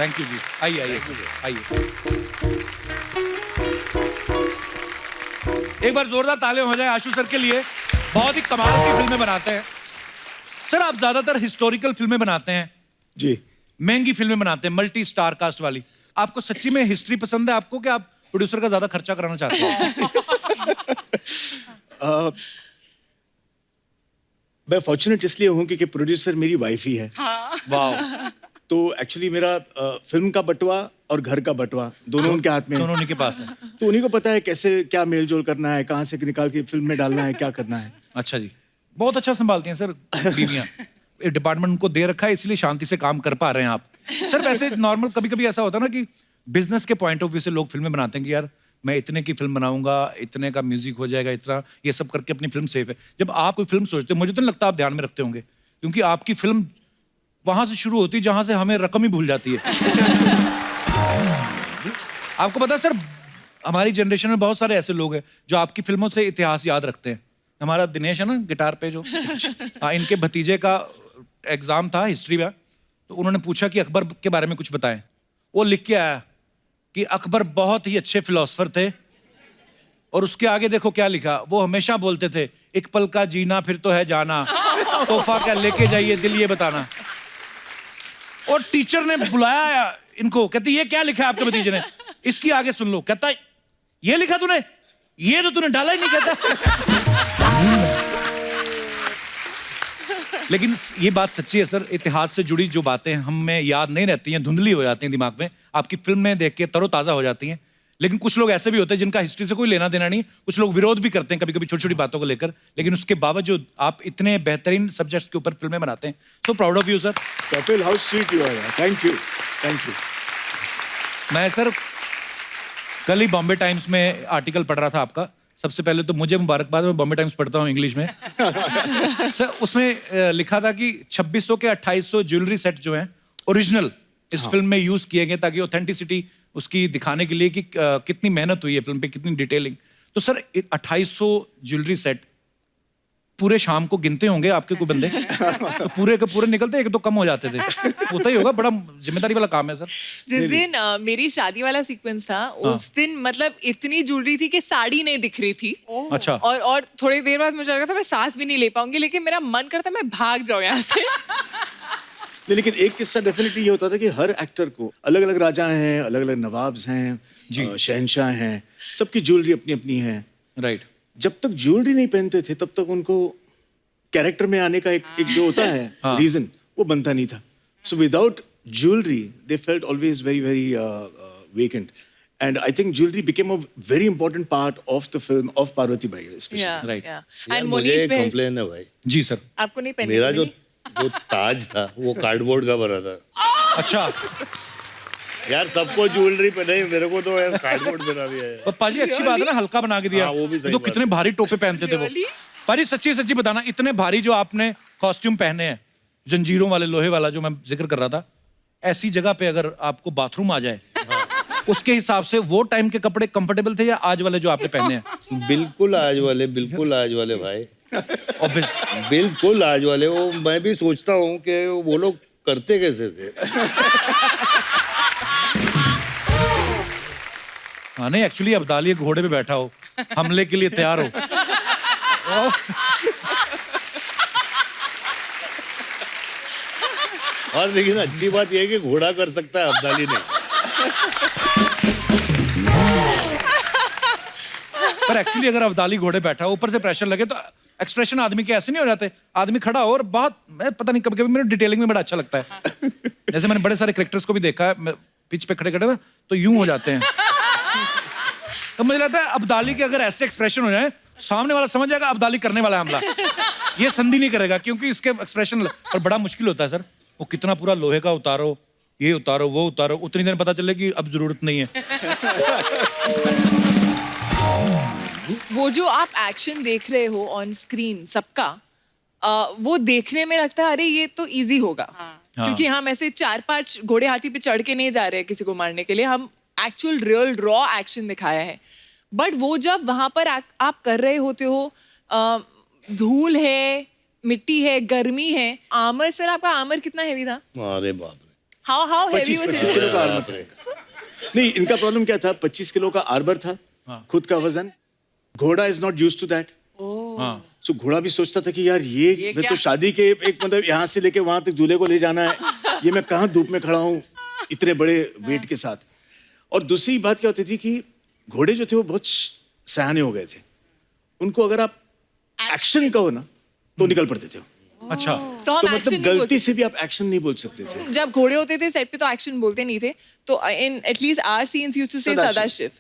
थैंक यू जी। आइए आइए आइए। एक बार जोरदार तालियां हो जाए आशु सर के लिए। बहुत ही कमाल की फिल्में बनाते हैं सर। आप ज्यादातर हिस्टोरिकल फिल्में बनाते हैं जी, महंगी फिल्में बनाते हैं, मल्टी स्टार कास्ट वाली। आपको सच्ची में हिस्ट्री पसंद है आपको, कि आप प्रोड्यूसर का ज्यादा खर्चा कराना चाहते हैं? मैं फॉर्चुनेट इसलिए हूँ क्योंकि प्रोड्यूसर मेरी वाइफ ही है। वाह, तो एक्चुअली मेरा फिल्म का बटवा और घर का बटवा दोनों उनके हाथ में है। दोनों उन्हीं के पास है। तो उन्हीं को पता है कैसे क्या मेल जोल करना है, कहाँ से निकाल के फिल्म में डालना है, क्या करना है। अच्छा जी, बहुत अच्छा संभालती हैं सर बीवियां। डिपार्टमेंट उनको दे रखा है, इसलिए शांति से काम कर पा रहे हैं आप। सर वैसे नॉर्मल कभी कभी ऐसा होता है ना कि बिजनेस के पॉइंट ऑफ व्यू से लोग फिल्में बनाते हैं कि यार मैं इतने की फिल्म बनाऊंगा, इतने का म्यूजिक हो जाएगा, इतना ये सब करके अपनी फिल्म सेफ है। जब आप कोई फिल्म सोचते हो, मुझे तो नहीं लगता आप ध्यान में रखते होंगे, क्योंकि आपकी फिल्म वहां से शुरू होती है जहां से हमें रकम ही भूल जाती है। आपको पता है सर, हमारी जनरेशन में बहुत सारे ऐसे लोग हैं जो आपकी फिल्मों से इतिहास याद रखते हैं। हमारा दिनेश है ना गिटार पे जो, हाँ, इनके भतीजे का एग्जाम था हिस्ट्री का। तो उन्होंने पूछा कि अकबर के बारे में कुछ बताएं। वो लिख के आया कि अकबर बहुत ही अच्छे फिलोसफर थे। और उसके आगे देखो क्या लिखा, वो हमेशा बोलते थे एक पल का जीना फिर तो है जाना, तोहफा क्या लेके जाइए दिल ये बताना। और टीचर ने बुलाया इनको, कहती ये क्या लिखा है आपके भतीजे ने, इसकी आगे सुन लो। कहता ये लिखा तूने, ये तो तूने डाला ही नहीं। कहता लेकिन ये बात सच्ची है सर, इतिहास से जुड़ी जो बातें हमें याद नहीं रहती हैं, धुंधली हो जाती हैं दिमाग में, आपकी फिल्में देख के तरोताजा हो जाती हैं। लेकिन कुछ लोग ऐसे भी होते हैं जिनका हिस्ट्री से कोई लेना देना नहीं, कुछ लोग विरोध भी करते हैं कभी कभी छोटी छोटी बातों को लेकर, लेकिन उसके बावजूद आप इतने बेहतरीन सब्जेक्ट्स के ऊपर फिल्में बनाते हैं। So proud of you sir. Kapil, how sweet you are. Thank you, thank you. मैं सर कल ही बॉम्बे टाइम्स में आर्टिकल पढ़ रहा था आपका। सबसे पहले तो मुझे मुबारकबाद, मैं बॉम्बे टाइम्स पढ़ता हूँ इंग्लिश में। सर उसमें लिखा था कि 2600 के 2800 ज्वेलरी सेट जो हैं ओरिजिनल इस फिल्म में यूज किए गए, ताकि ऑथेंटिसिटी उसकी दिखाने के लिए कि कितनी मेहनत हुई है फिल्म पे, कितनी डिटेलिंग। तो सर 2800 ज्वेलरी सेट पूरे शाम को गिनते होंगे आपके कोई बंदे? तो पूरे के पूरे निकलते, एक तो कम हो जाते थे। होता ही होगा, बड़ा जिम्मेदारी वाला काम है सर। जिस दिन मेरी शादी वाला सीक्वेंस था, उस दिन मतलब इतनी ज्वेलरी थी कि साड़ी नहीं दिख रही थी। अच्छा। और थोड़ी देर बाद मुझे लगा था मैं सांस भी नहीं ले पाऊंगी, लेकिन मेरा मन करता मैं भाग जाऊं यहाँ से। नहीं, लेकिन एक किस्सा डेफिनेटली ये होता था कि हर एक्टर को अलग अलग राजा हैं, अलग अलग नवाब्स हैं, शहनशाह हैं, सबकी ज्वेलरी अपनी अपनी है। राइट। जब तक ज्वेलरी नहीं पहनते थे तब तक उनको कैरेक्टर में आने का एक जो होता है रीजन, वो बनता नहीं था। So without jewelry, they felt always very, very vacant. And I think jewelry became a very important part of the film of Parvati Bai, especially. Yeah, Right. yeah. यार, And मुझे Monish एक bhai, complain है भाई, जी sir. आपको नहीं पहनने मेरा को जो मिली? ताज था वो कार्डबोर्ड का बना था। अच्छा, यार सबको ज्वेलरी पे नहीं, मेरे को तो यार कार्डबोर्ड बना दिया है। पर पाजी अच्छी बात है ना, हल्का बना के दिया। हाँ, वो भी सही तो बात कितने है। भारी टोपे पहनते थे वो। पाजी सच्ची सच्ची बताना, इतने भारी जो आपने कॉस्ट्यूम पहने हैं, जंजीरों वाले, लोहे वाला जो मैं जिक्र कर रहा था, ऐसी जगह पे अगर आपको बाथरूम आ जाए, उसके हिसाब से वो टाइम के कपड़े कंफर्टेबल थे या आज वाले जो आपने पहने हैं? बिल्कुल आज वाले भाई, Obvious। बिल्कुल आज वाले। वो मैं भी सोचता हूँ कि वो लोग करते कैसे थे। हाँ नहीं, एक्चुअली अब्दाली घोड़े पे बैठा हो, हमले के लिए तैयार हो। और लेकिन अच्छी बात यह है कि घोड़ा कर सकता है, अब्दाली नहीं। पर एक्चुअली अगर अब्दाली घोड़े बैठा हो, ऊपर से प्रेशर लगे तो एक्सप्रेशन आदमी के ऐसे नहीं हो जाते। आदमी खड़ा हो और बहुत, मैं पता नहीं, कभी कभी मेरे डिटेलिंग में बड़ा अच्छा लगता है। जैसे मैंने बड़े सारे क्रिकेटर्स को भी देखा है, पिच पे खड़े खड़े ना तो यूं हो जाते हैं। तो मुझे लगता है अब्दाली के अगर ऐसे एक्सप्रेशन हो जाए, सामने वाला समझ जाएगा अब्दाली करने वाला है हमला। ये संधि नहीं करेगा, क्योंकि इसके एक्सप्रेशन और बड़ा मुश्किल होता है सर। वो कितना पूरा लोहे का उतारो, ये उतारो, वो उतारो, उतनी देर पता चले कि अब जरूरत नहीं है। वो जो आप एक्शन देख रहे हो ऑन स्क्रीन सबका, वो देखने में लगता है अरे ये तो इजी होगा। क्योंकि हम ऐसे 4-5 घोड़े हाथी पे चढ़ के नहीं जा रहे हैं किसी को मारने के लिए, हम एक्चुअल रियल रॉ एक्शन दिखाया है। बट वो जब वहां पर आप कर रहे होते हो, धूल है, मिट्टी है, गर्मी है, आर्मर, सर आपका आर्मर कितना हेवी था? अरे बाप रे, हाउ हेवी 25 किलो का आर्मर था। नहीं, इनका प्रॉब्लम क्या था, 25 किलो का आर्मर था, खुद का वजन। घोड़ा is not used to that. So घोड़ा भी सोचता था कि यार ये मैं तो शादी के एक मतलब यहाँ से लेके वहां तक दूल्हे को ले जाना है, ये मैं कहाँ धूप में खड़ा हूँ इतने बड़े वेट के साथ। और दूसरी बात क्या होती थी कि घोड़े जो थे वो बहुत सयाने हो गए थे, उनको अगर आप एक्शन कहो ना तो निकल पड़ते थे। अच्छा, तो हम तो एक्शन मतलब गलती से भी आप एक्शन नहीं बोल सकते थे। जब घोड़े होते थे सेट पे तो एक्शन बोलते नहीं थे, तो in at least our scenes used to say Sadashiv. Sadashiv.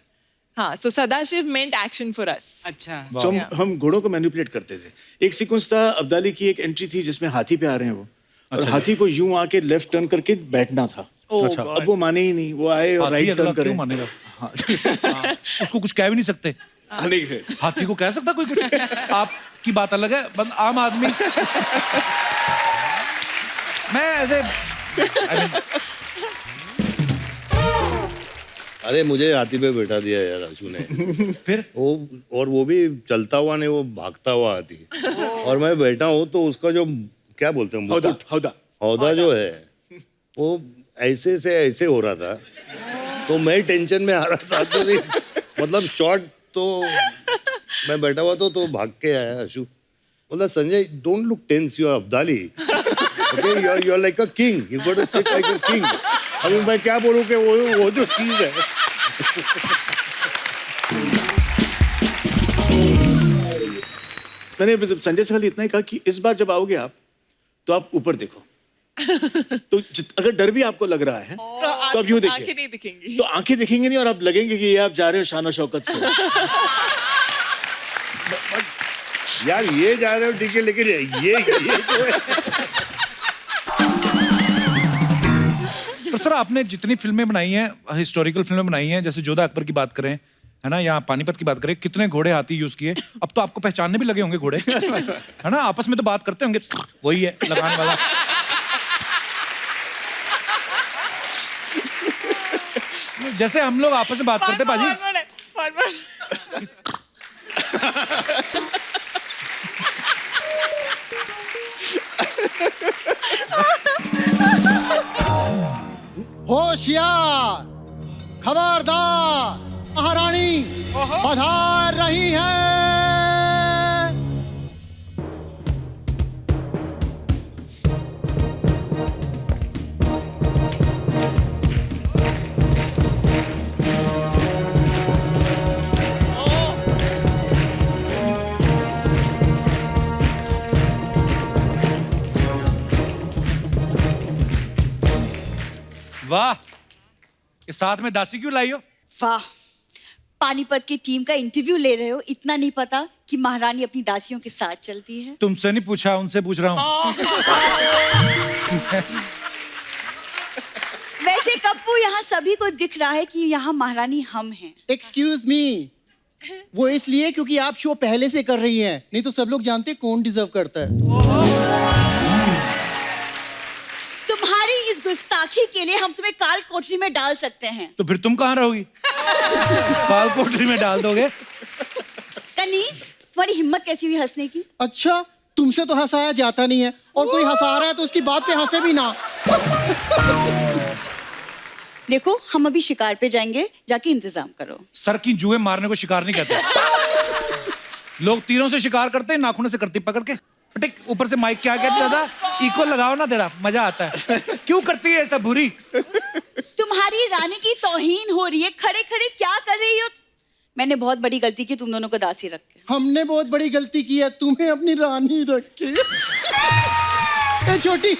हाँ, so Sadashiv meant action for us. अच्छा। तो हम घोड़ों को मैनिपुलेट करते थे। एक सीक्वेंस था, अब्दाली की एक एंट्री थी जिसमें हाथी पे आ रहे हैं वो, और हाथी को यूं आके लेफ्ट टर्न करके बैठना था। अच्छा। अब वो माने ही नहीं, वो आए और हाथी राइट अगला टर्न करे। क्यों मानेगा? हाँ। हाँ, उसको कुछ कह भी नहीं सकते। नहीं, हाथी को कह सकता कोई कुछ? आपकी बात अलग है, बस आम आदमी। मैं ऐसे अरे मुझे हाथी पे बैठा दिया यार आशु ने। फिर वो भी चलता हुआ नहीं, वो भागता हुआ हाथी। और मैं बैठा हूँ तो उसका जो क्या बोलते हैं, हौदा, मुकुट, हौदा। हौदा जो है वो ऐसे से ऐसे हो रहा था, तो मैं टेंशन में आ रहा था। तो मतलब शॉट तो मैं बैठा हुआ तो भाग के आया आशु, बोला Sanjay don't look tense, you are Abdali, okay, you are like a king, you got to sit like a king. अभी मैं क्या बोलूं कि वो जो चीज है। मैंने संजय से खाली इतना ही कहा कि इस बार जब आओगे आप तो आप ऊपर देखो। तो अगर डर भी आपको लग रहा है तो आप यूं देखिए, आंखें नहीं दिखेंगी। तो आंखें दिखेंगी नहीं और आप लगेंगे कि ये आप जा रहे हो शान और शौकत से। यार ये जा रहे हो ठीक है, लेकिन ये जो है। तो सर आपने जितनी फिल्में बनाई हैं, हिस्टोरिकल फिल्में बनाई हैं, जैसे जोधा अकबर की बात करें, है ना, यहाँ पानीपत की बात करें, कितने घोड़े हाथी यूज किए। अब तो आपको पहचानने भी लगे होंगे घोड़े, है ना, आपस में तो बात करते होंगे, वही है लगाने वाला। जैसे हम लोग आपस में बात करते पाजी। होशियार, खबरदार, महारानी पधार रही है। वाह, ये साथ में दासी क्यों लाई हो? वाह, पानीपत की टीम का इंटरव्यू ले रहे हो, इतना नहीं पता कि महारानी अपनी दासियों के साथ चलती है। तुमसे नहीं पूछा, उनसे पूछ रहा हूँ। वैसे कप्पू, यहाँ सभी को दिख रहा है कि यहाँ महारानी हम हैं। एक्सक्यूज मी, वो इसलिए क्योंकि आप शो पहले से कर रही हैं, नहीं तो सब लोग जानते हैं कौन डिजर्व करता है। तुम्हारी इस गुस्ताखी के लिए हम तुम्हें काल कोठरी में डाल सकते हैं। तो फिर तुम कहाँ रहोगी? काल कोठरी में डाल दोगे? कनीज, तुम्हारी हिम्मत कैसी हुई हंसने की? अच्छा, तुमसे तो हंसाया जाता नहीं है, और कोई हंसा रहा है तो उसकी बात पे हंसे भी ना। देखो, हम अभी शिकार पे जाएंगे, जाके इंतजाम करो। सर की जुए मारने को शिकार नहीं कहते। लोग तीरों से शिकार करते हैं, नाखूनों से करती पकड़ के। टिक, ऊपर से माइक क्या कहते दादा, इको लगाओ ना, तेरा मजा आता है। क्यों करती है ऐसा बुरी? तुम्हारी रानी की तौहीन हो रही है, खड़े खड़े क्या कर रही हो? मैंने बहुत बड़ी गलती की तुम दोनों को दासी रख के। हमने बहुत बड़ी गलती की है, तुम्हें अपनी रानी रख के। ए छोटी,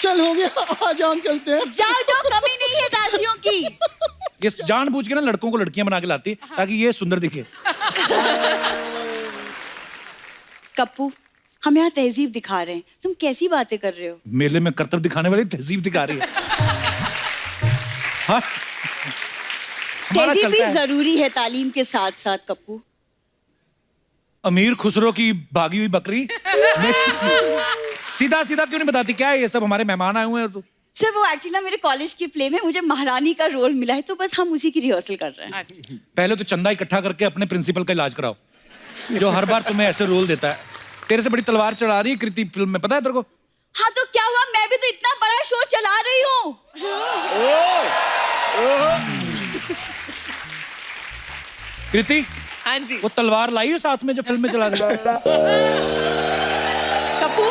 चल हो गया, आज हम चलते हैं। जाओ जाओ, कमी नहीं है दासियों की। ये जानबूझ के ना लड़कों को लड़कियां बना के लाती है ताकि ये सुंदर दिखे। कप्पू, हम यहाँ तहजीब दिखा रहे हैं, तुम कैसी बातें कर रहे हो? मेले में करतब दिखाने वाली तहजीब दिखा रही है। हाँ? तहजीब भी जरूरी है तालीम के साथ साथ कप्पू। अमीर खुसरो की भागी हुई बकरी सीधा सीधा क्यों नहीं बताती? क्या है ये सब? हमारे मेहमान आए हुए हैं। तो सर, वो एक्चुअली ना मेरे कॉलेज की प्ले में मुझे महारानी का रोल मिला है, तो बस हम उसी की रिहर्सल कर रहे हैं। पहले तो चंदा इकट्ठा करके अपने प्रिंसिपल का इलाज कराओ, जो हर बार तुम्हें ऐसे रोल देता है। तेरे से बड़ी तलवार चढ़ा रही है कृति फिल्म में, पता है तेरे को? हाँ, तो क्या हुआ? मैं भी तो इतना बड़ा शो चला रही हूँ। कृति, हाँ जी, वो तलवार लाई हो साथ में जो फिल्म में चला दिया? कप्पू,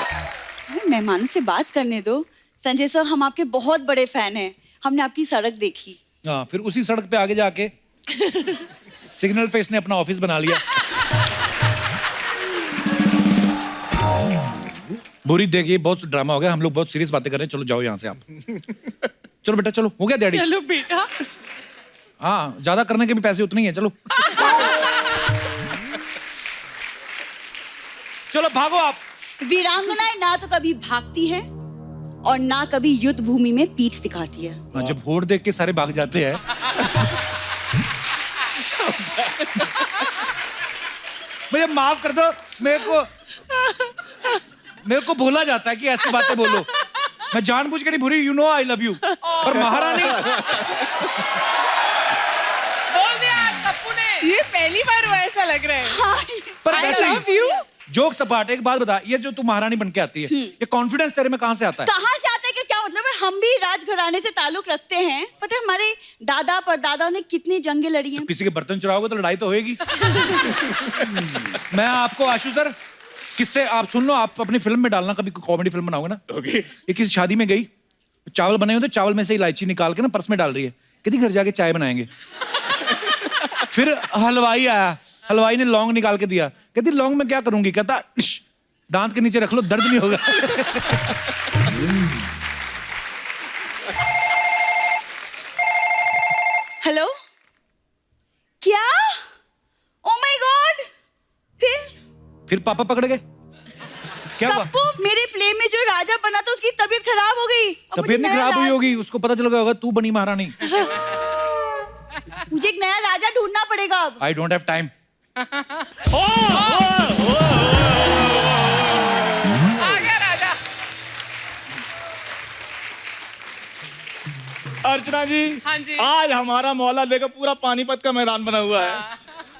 मेहमानों से बात करने दो। संजय सर, हम आपके बहुत बड़े फैन हैं, हमने आपकी सड़क देखी। हाँ, फिर उसी सड़क पे आगे जाके सिग्नल पे इसने अपना ऑफिस बना लिया। बुरी, देखिए बहुत ड्रामा हो गया, हम लोग बहुत सीरियस बातें कर रहे हैं। चलो जाओ यहाँ से आप। चलो बेटा चलो, हो गया डैडी? चलो बेटा। हाँ, ज्यादा करने के भी पैसे उतने ही है। चलो चलो भागो आप। वीरांगनाएं ना तो कभी भागती है और ना कभी युद्ध भूमि में पीठ दिखाती है। हाँ, जब होड़ देख के सारे भाग जाते हैं। मुझे माफ कर दो, मेरे को भूला जाता है कि ऐसी बातें बोलो। मैं जानबूझ के नहीं भूली, you know I love you. पर महारानी बोल दिया आज कप्पू ने। ये पहली बार हुआ ऐसा लग रहा है। हाँ, पर I वैसे love you। जोक सपाट। एक बात बता, ये जो तू महारानी बन के आती है, ये कॉन्फिडेंस तेरे में कहाँ से आता है? कहाँ से आता है कि क्या मतलब है? हम भी राजघराने से ताल्लुक रखते हैं। पता है हमारे दादा परदादा ने कितनी जंगें लड़ी हैं। किसी के बर्तन चुराओगे तो लड़ाई तो होएगी। मैं आपको आशु सर किससे आप सुन लो, आप अपनी फिल्म में डालना, कभी कॉमेडी फिल्म बनाओगे ना। ओके। ये किसी शादी में गई, चावल बने हुए थे, चावल में से इलायची निकाल के ना पर्स में डाल रही है, कहती घर जाके चाय बनाएंगे। फिर हलवाई आया, हलवाई ने लौंग निकाल के दिया, कहती लौंग में क्या करूंगी? कहता दांत के नीचे रख लो, दर्द नहीं होगा। हेलो, क्या? Oh my God! फिर पापा पकड़ गए? क्या हुआ? कप्पू, मेरे प्ले में जो राजा बना था उसकी तबीयत खराब हो गई। अब तबीयत नहीं खराब हुई होगी, उसको पता चल गया होगा तू बनी महारानी। मुझे एक नया राजा ढूंढना पड़ेगा अब। I don't have time. Archana ji, हाँ जी। आज हमारा मौला देखो पूरा पानीपत का मैदान बना हुआ है।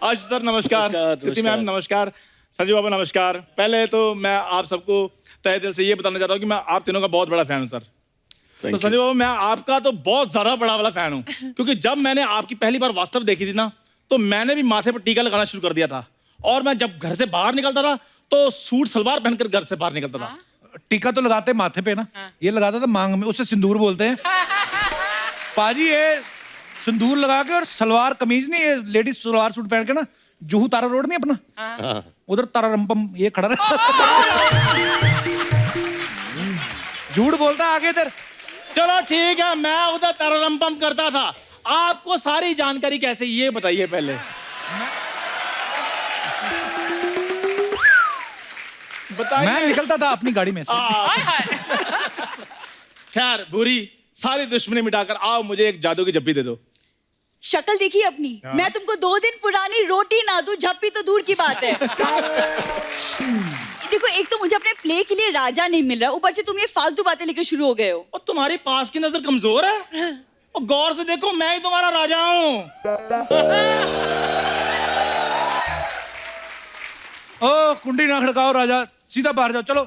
आज सर नमस्कार, कृति मैम नमस्कार, संजय बाबा नमस्कार। पहले तो मैं आप सबको तहे दिल से ये बताना चाहता हूँ कि मैं आप तीनों का बहुत बड़ा फैन हूँ सर। तो संजय बाबा, मैं आपका तो बहुत ज्यादा बड़ा वाला फैन हूँ, क्योंकि जब मैंने आपकी पहली बार वास्तव देखी थी ना, तो मैंने भी माथे पर टीका लगाना शुरू कर दिया था। और मैं जब घर से बाहर निकलता था तो सूट सलवार पहनकर घर से बाहर निकलता था। टीका तो लगाते माथे पे ना, ये लगाता था मांग में, उसे सिंदूर बोलते हैं। पाजी ये सिंदूर लगा के और सलवार कमीज नहीं, ये लेडीज सलवार सूट पहन के ना, जुहू तारा रोड नहीं अपना, उधर तारा रंपम ये खड़ा रहता। झूठ बोलता आगे इधर। चलो ठीक है, मैं उधर तररम करता था, आपको सारी जानकारी कैसे, ये बताइए पहले। बताइए। मैं निकलता था अपनी गाड़ी में से। खैर बुरी सारी दुश्मनी मिटाकर आओ, मुझे एक जादू की जप्पी दे दो। शक्ल देखी अपनी, मैं तुमको 2 दिन पुरानी रोटी ना दूं, झप्पी तो दूर की बात है। देखो, एक तो मुझे अपने प्ले के लिए राजा नहीं मिल रहा, ऊपर से तुम ये फालतू बातें लेके शुरू हो गए हो। और तुम्हारी पास की नजर कमजोर है, और गौर से देखो, मैं ही तुम्हारा राजा हूँ। ओ कुंडी ना खड़काओ राजा, सीधा बाहर जाओ, चलो।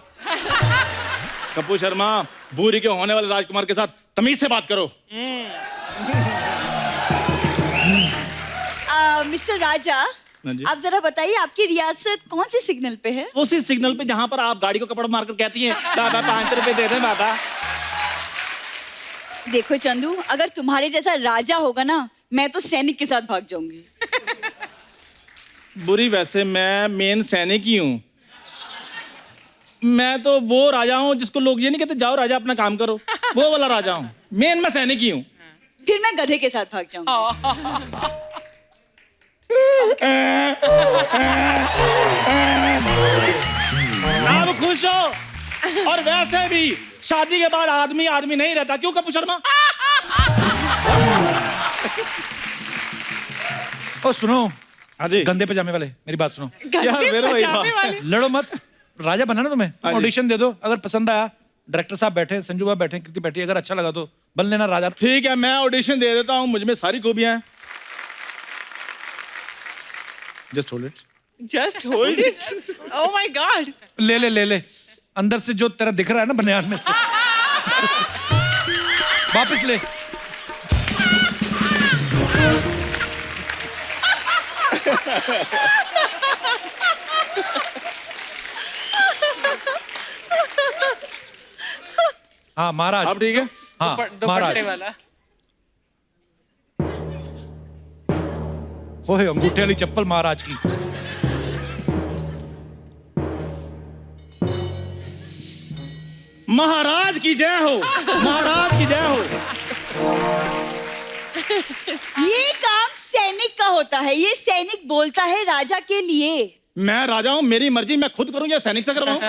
कपूर शर्मा, भूरी के होने वाले राजकुमार के साथ तमीज से बात करो। मिस्टर राजा, आप जरा बताइए, आपकी रियासत कौन सी सिग्नल पे है? उसी सिग्नल पे जहां पर आप गाड़ी को कपड़ा मारकर कहती हैं, बाबा 5 रुपए दे दे बाबा। देखो चंदू, अगर तुम्हारे जैसा राजा होगा ना, मैं तो सैनिक के साथ भाग जाऊंगी। बुरी, वैसे मैं मेन सैनिक ही हूँ। मैं तो वो राजा हूँ जिसको लोग ये नहीं कहते जाओ राजा अपना काम करो, वो वाला राजा हूँ। मेन मैं सैनिक ही हूँ। फिर मैं गधे के साथ भाग जाऊंगी। आप खुश हो? और वैसे भी शादी के बाद आदमी आदमी नहीं रहता, क्यों कपूर शर्मा? ओ सुनो, हाँ जी, गंदे पजामे वाले, मेरी बात सुनो। यार मेरे वही बात। लड़ो मत, राजा बना ना तुम्हें, हाँ जी। ऑडिशन दे दो, अगर पसंद आया, डायरेक्टर साहब बैठे, संजू बाबा बैठे, कृति बैठी, अगर अच्छा लगा तो बन लेना राजा। ठीक है, मैं ऑडिशन दे देता हूँ, मुझ में सारी खूबियां हैं। Just hold it. Just hold it. Oh my God. ले ले ले ले, अंदर से जो तेरा दिख रहा है ना बनियान में से, वापस ले। हाँ महाराज, अब ठीक है। हाँ महाराज, वाला। वो है अंगूठे वाली चप्पल महाराज की। महाराज की जय हो, महाराज की जय हो। ये काम सैनिक का होता है, ये सैनिक बोलता है राजा के लिए। मैं राजा हूँ, मेरी मर्जी, मैं खुद करूँ या सैनिक से करवाऊँ?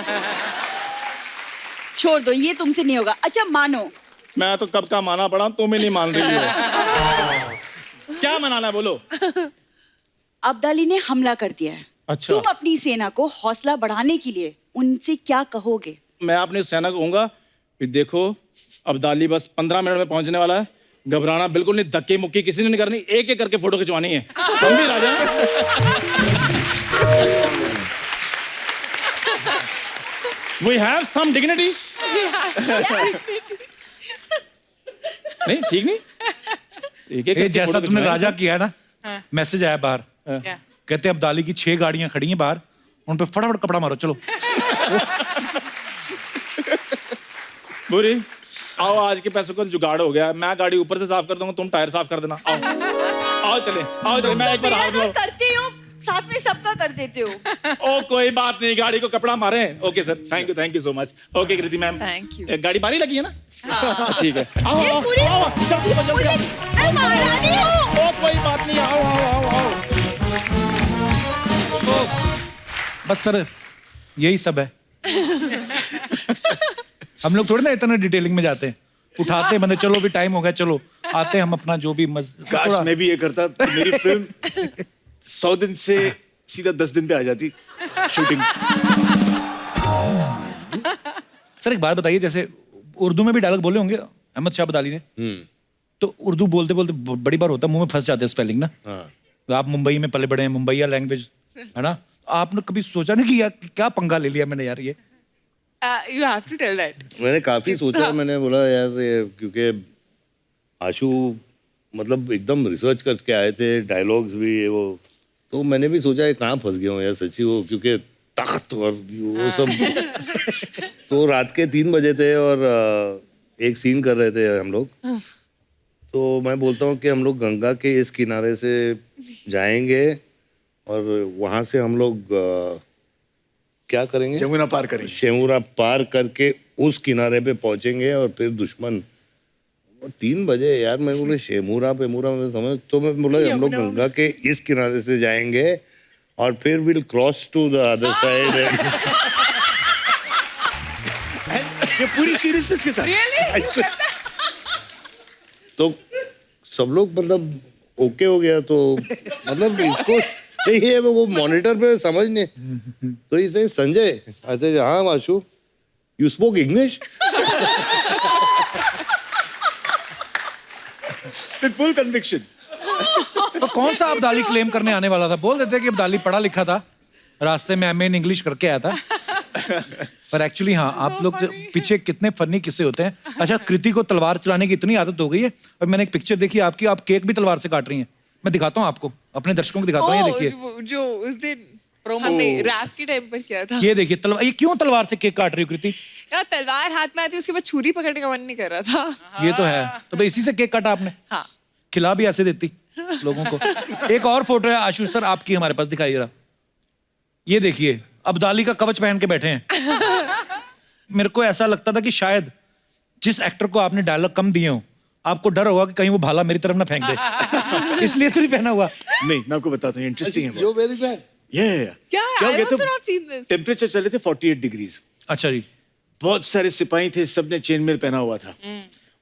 छोड़ दो, ये तुमसे नहीं होगा। अच्छा मानो। मैं तो कब का माना पड़ा, तुम ही नहीं मान रही हो। क्या मनाना है बोलो। अब्दाली ने हमला कर दिया है। अच्छा। तुम अपनी सेना को हौसला बढ़ाने के लिए उनसे क्या कहोगे? मैं अपनी सेना को कहूंगा कि देखो, अब्दाली बस 15 मिनट में पहुंचने वाला है, घबराना बिल्कुल नहीं, धक्के मुक्की किसी ने नहीं करनी, एक एक करके फोटो खिंचवानी है। तुम भी राजा। We have some dignity. नहीं ठीक नहीं, एक एक ये जैसा तुमने राजा किया है ना, मैसेज आया बाहर, कहते अब्दाली की 6 गाड़ियां खड़ी हैं बाहर, उन पे फटाफट कपड़ा मारो, चलो। बुरी, आओ, आज के पैसों का जुगाड़ हो गया, मैं गाड़ी ऊपर से साफ कर दूंगा, तुम टायर साफ कर देना। आओ आओ चले, आओ चले, मैं एक बार हाथ लो। करते हो, साथ में सबका कर देते हो। ओ कोई बात नहीं, गाड़ी को कपड़ा मारे। Okay sir, thank you so much. Okay Kriti ma'am, Thank you. गाड़ी बारी लगी है ना? ठीक है, आओ आओ पूरी- आओ, जल्दी आओ, जल्दी आओ। मैं महारानी हूँ। ओ कोई बात नहीं, आओ आओ आओ आओ। बस सर, यही सब है। हम लोग थोड़ी ना इतना डिटेलिंग में जाते हैं, उठाते हैं बंदे, चलो भी टाइम हो गया, चलो आते हैं हम अपना जो भी काश मैं भी ये करता तो मेरी फिल्म 100 दिन से सीधा 10 दिन पे आ जाती शूटिंग। सर एक बात बताइए, जैसे उर्दू में भी डायलॉग बोले होंगे अहमद शाह अब्दाली ने, तो उर्दू बोलते बोलते बड़ी बार होता है मुंह में फंस जाते हैं स्पेलिंग ना। आप मुंबई में पले बड़े हैं, मुंबईया लैंग्वेज है ना, आपने कभी सोचा नहीं कि यार क्या पंगा ले लिया मैंने यार ये? You have to tell that. मैंने काफी सोचा, मैंने बोला यार ये, क्योंकि आशु मतलब एकदम रिसर्च करके आए थे, डायलॉग्स भी ये वो, तो मैंने भी सोचा ये कहाँ फंस गया हूँ यार सच्ची, वो क्योंकि तख्त और वो सब। तो रात के 3 बजे थे और एक सीन कर रहे थे हम लोग, तो मैं बोलता हूँ कि हम लोग गंगा के इस किनारे से जाएंगे और वहाँ से हम लोग क्या करेंगे, यमुना पार करेंगे, यमुना पार करके उस किनारे पे पहुंचेंगे और फिर दुश्मन और 3 बजे यार, मैं बोले शेमूरा पेमूरा में समझ, तो मैं बोला हम लोग गंगा के इस किनारे से जाएंगे और फिर will cross to the other side. ये पूरी सीरीज के साथ तो सब लोग मतलब ओके हो गया, तो मतलब इसको यही है, वो मॉनिटर पे समझ नहीं, तो इसे संजय ऐसे, हाँ Ashu you spoke English with full conviction. तो कौन सा अब्दाली क्लेम करने आने वाला था? बोल देते कि अब्दाली पढ़ा लिखा था, रास्ते में एमए इन इंग्लिश करके आया था। पर एक्चुअली हाँ, आप लोग पीछे कितने फनी किस्से होते हैं। अच्छा, कृति को तलवार चलाने की इतनी आदत हो गई है, और मैंने एक पिक्चर देखी आपकी, आप केक भी तलवार से काट रही हैं। मैं दिखाता हूँ आपको, अपने दर्शकों को दिखाता हूँ, ये देखिए। जो उस दिन हमने रैप के टाइम पर किया था। ये देखिए तलवार, ये क्यों तलवार से केक काट रही हो कृति? यार तलवार हाथ में आती, उसके बाद छुरी पकड़ने का मन नहीं कर रहा था। ये तो है, तो भाई इसी से केक काटा आपने? हाँ। खिला भी ऐसे देती लोगों को। एक और फोटो है आशु सर आपकी हमारे पास, दिखाइए जरा। ये देखिए, अब्दाली का कवच पहन के बैठे हैं। मेरे को ऐसा लगता था कि शायद जिस एक्टर को आपने डायलॉग कम दिए हो, आपको डर होगा कि कहीं वो भाला मेरी तरफ ना फेंक दे, इसलिए तो नहीं पहना हुआ। नहीं, मैं आपको बताता हूँ, इंटरेस्टिंग है। You very bad. क्या टेम्परेचर चले थे 48 डिग्रीज। अच्छा जी। बहुत सारे सिपाही थे, सबने चेन मेल पहना हुआ था,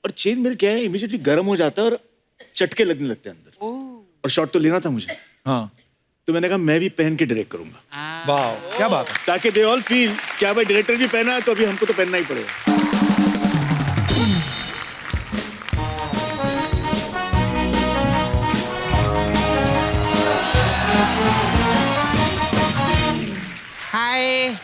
और चेन मेल क्या है, इमीडिएटली गर्म हो जाता है और चटके लगने लगते हैं अंदर, और शॉट तो लेना था मुझे। हाँ, तो मैंने कहा मैं भी पहन के डायरेक्ट करूंगा। वाह, क्या बात है। ताकि दे ऑल फील क्या भाई डायरेक्टर भी पहना है, तो अभी हमको तो पहनना ही पड़ेगा। हाय,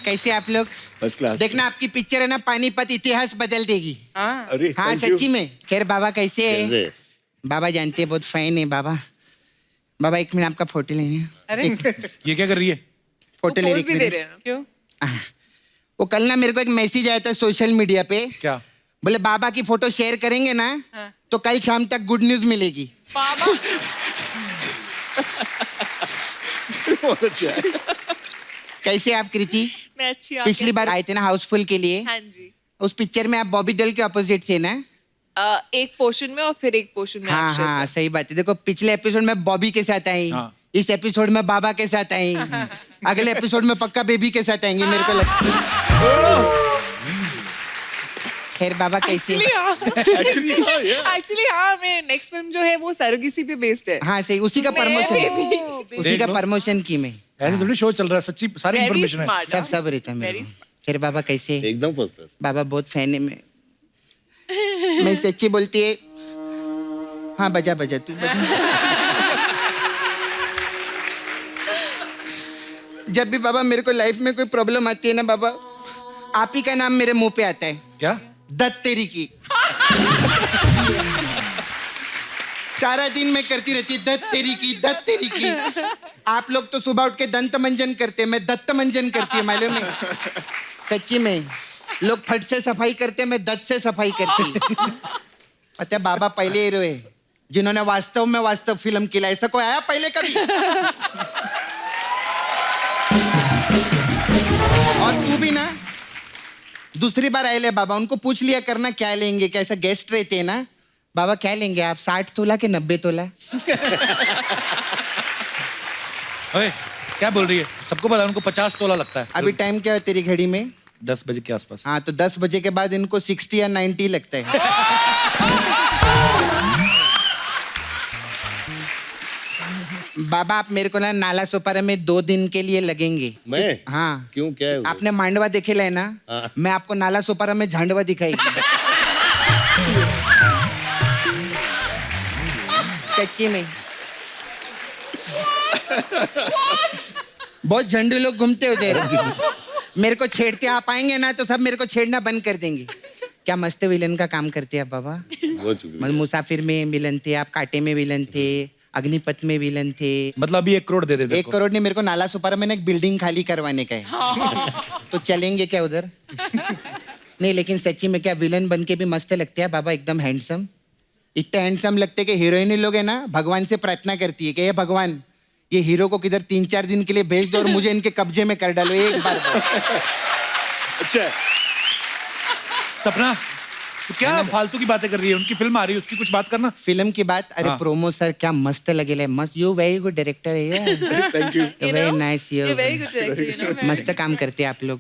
कैसे आप लोग? First class. देखना आपकी पिक्चर है ना, पानीपत इतिहास बदल देगी। अरे हाँ thank you। सच्ची में। खैर बाबा कैसे है? कैसे? बाबा जानते हैं बहुत फैन है बाबा। बाबा एक मिनट आपका फोटो लेने हैं। अरे ये क्या कर रही है? फोटो ले पोज भी रही दे है। रहे हैं। क्यों? वो कल ना मेरे को एक मैसेज आया था सोशल मीडिया पे, क्या? बोले बाबा की फोटो शेयर करेंगे ना, तो कल शाम तक गुड न्यूज मिलेगी। बाबा बहुत अच्छा है। कैसे आप कृति? मैं अच्छी हूँ। पिछली बार आए थे ना हाउसफुल के लिए, हाँ जी। उस पिक्चर में आप बॉबी डोल के अपोजिट थे ना? एक पोर्शन में और फिर एक पोर्शन में हाँ अक्षय हाँ सर। सही बात है। देखो पिछले एपिसोड में बॉबी के साथ आई, हाँ। इस एपिसोड में बाबा के साथ आई, अगले एपिसोड में पक्का बेबी के साथ आएंगे मेरे को लगता है। खैर बाबा कैसे? एक्चुअली हाँ, मैं नेक्स्ट फिल्म जो है वो सरगेसी पे बेस्ड है। हाँ सही, उसी का प्रमोशन, उसी का प्रमोशन की मैं। ऐसे थोड़ी शो चल रहा है, सच्ची सारी Very इन्फॉर्मेशन है। smart, सब सब रहता है मेरे Very को। खैर बाबा कैसे? एकदम फर्स्ट क्लास। बाबा बहुत फैन है मैं सच्ची बोलती है। हाँ बजा बजा तू बजा। जब भी बाबा मेरे को लाइफ में कोई प्रॉब्लम आती है ना बाबा, आप ही का नाम मेरे मुंह पे आता है। क्या? दत्त तेरी की। सारा दिन मैं करती रहती दत्त तेरी की, दत्त तेरी की। आप लोग तो सुबह उठ के दंत मंजन करते, मैं दत्त मंजन करती है, मालूम है? सच्ची में लोग फट से सफाई करते, मैं दत्त से सफाई करती। पता है बाबा पहले हीरो है जिन्होंने वास्तव में वास्तव फिल्म किया। ऐसा कोई आया पहले कभी? और तू भी ना दूसरी बार आए ले बाबा, उनको पूछ लिया करना क्या लेंगे, कैसा गेस्ट रहते हैं ना बाबा, क्या लेंगे आप, 60 तोला के 90 तोला? ओए, क्या बोल रही है? सबको पता है उनको 50 तोला लगता है। अभी टाइम क्या है तेरी घड़ी में? 10 बजे के आसपास। हाँ तो 10 बजे के बाद इनको 60 या 90 लगता है। बाबा आप मेरे को ना नाला सोपारा में 2 दिन के लिए लगेंगे। मैं? हाँ। क्यों, क्या है? आपने मांडवा देखे है ना? हाँ। मैं आपको नाला सोपारा में झांडवा दिखाएगी। सच्ची में बहुत झंडू लोग घूमते होते हैं। मेरे को छेड़ते आप आएंगे ना तो सब मेरे को छेड़ना बंद कर देंगे। क्या मस्त विलन का काम करते हैं आप बाबा। मतलब मुसाफिर में विलन थे आप, कांटे में विलन थे, अग्निपथ में विलन थे। मतलब अभी 1 करोड़ दे देते। 1 करोड़ नहीं, मेरे को नाला सुपारा में ना एक बिल्डिंग खाली करवाने का है। तो चलेंगे क्या उधर? नहीं लेकिन सच्ची में क्या विलन बन के भी मस्त लगते हैं बाबा, एकदम हैंडसम। इतने हैंडसम लगते हैं कि हीरोइन लोग है ना भगवान से प्रार्थना करती है कि ये भगवान ये हीरो को किधर 3-4 दिन के लिए भेज दो और मुझे इनके कब्जे में कर डालो एक बार। अच्छा सपना, तो क्या फालतू की बातें कर रही है? उनकी फिल्म आ रही है, उसकी कुछ बात करना। फिल्म की बात, अरे हाँ। प्रोमो सर क्या मस्त लगेला, मस्त, यू वेरी गुड डायरेक्टर है, thank you. Very nice, you very good director, मस्त काम करते हैं आप लोग।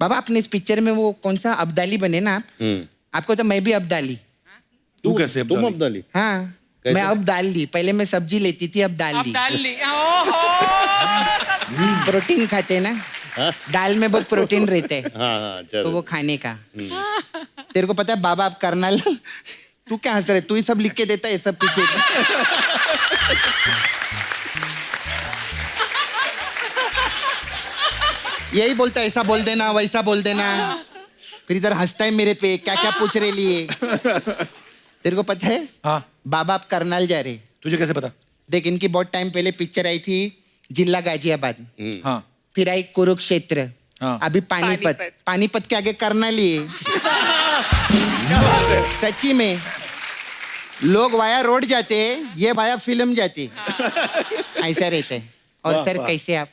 बाबा अपने इस पिक्चर में वो कौन सा अब्दाली बने ना आप? आपको तो मैं भी अब्दाली। तू कैसे तुम अब्दाली? हाँ, मैं अब डाल दी, पहले मैं सब्जी लेती थी, अब डाल अब दी। डाल ली प्रोटीन खाते ना, दाल में बहुत प्रोटीन रहते हैं, हाँ तो चलो। वो खाने का। तेरे को पता है बाबा आप कर्नल, तू क्या हंस रहे, तू ही सब लिख के देता है सब पीछे। यही बोलता है, ऐसा बोल देना, वैसा बोल देना, फिर इधर हंसता है मेरे पे, क्या क्या पूछ रहे लिए। तेरे को पता है हाँ। बाबा आप करनाल जा रहे? तुझे कैसे पता? देख, इनकी बहुत टाइम पहले पिक्चर आई थी, जिला गाजियाबाद, हाँ। फिर आई कुरुक्षेत्र, हाँ। अभी पानीपत। पानीपत के आगे करनाल ही है। सच्ची में लोग वाया रोड जाते हैं, ये वाया फिल्म जाती, ऐसा रहता है। और वाह, सर वाह। कैसे आप?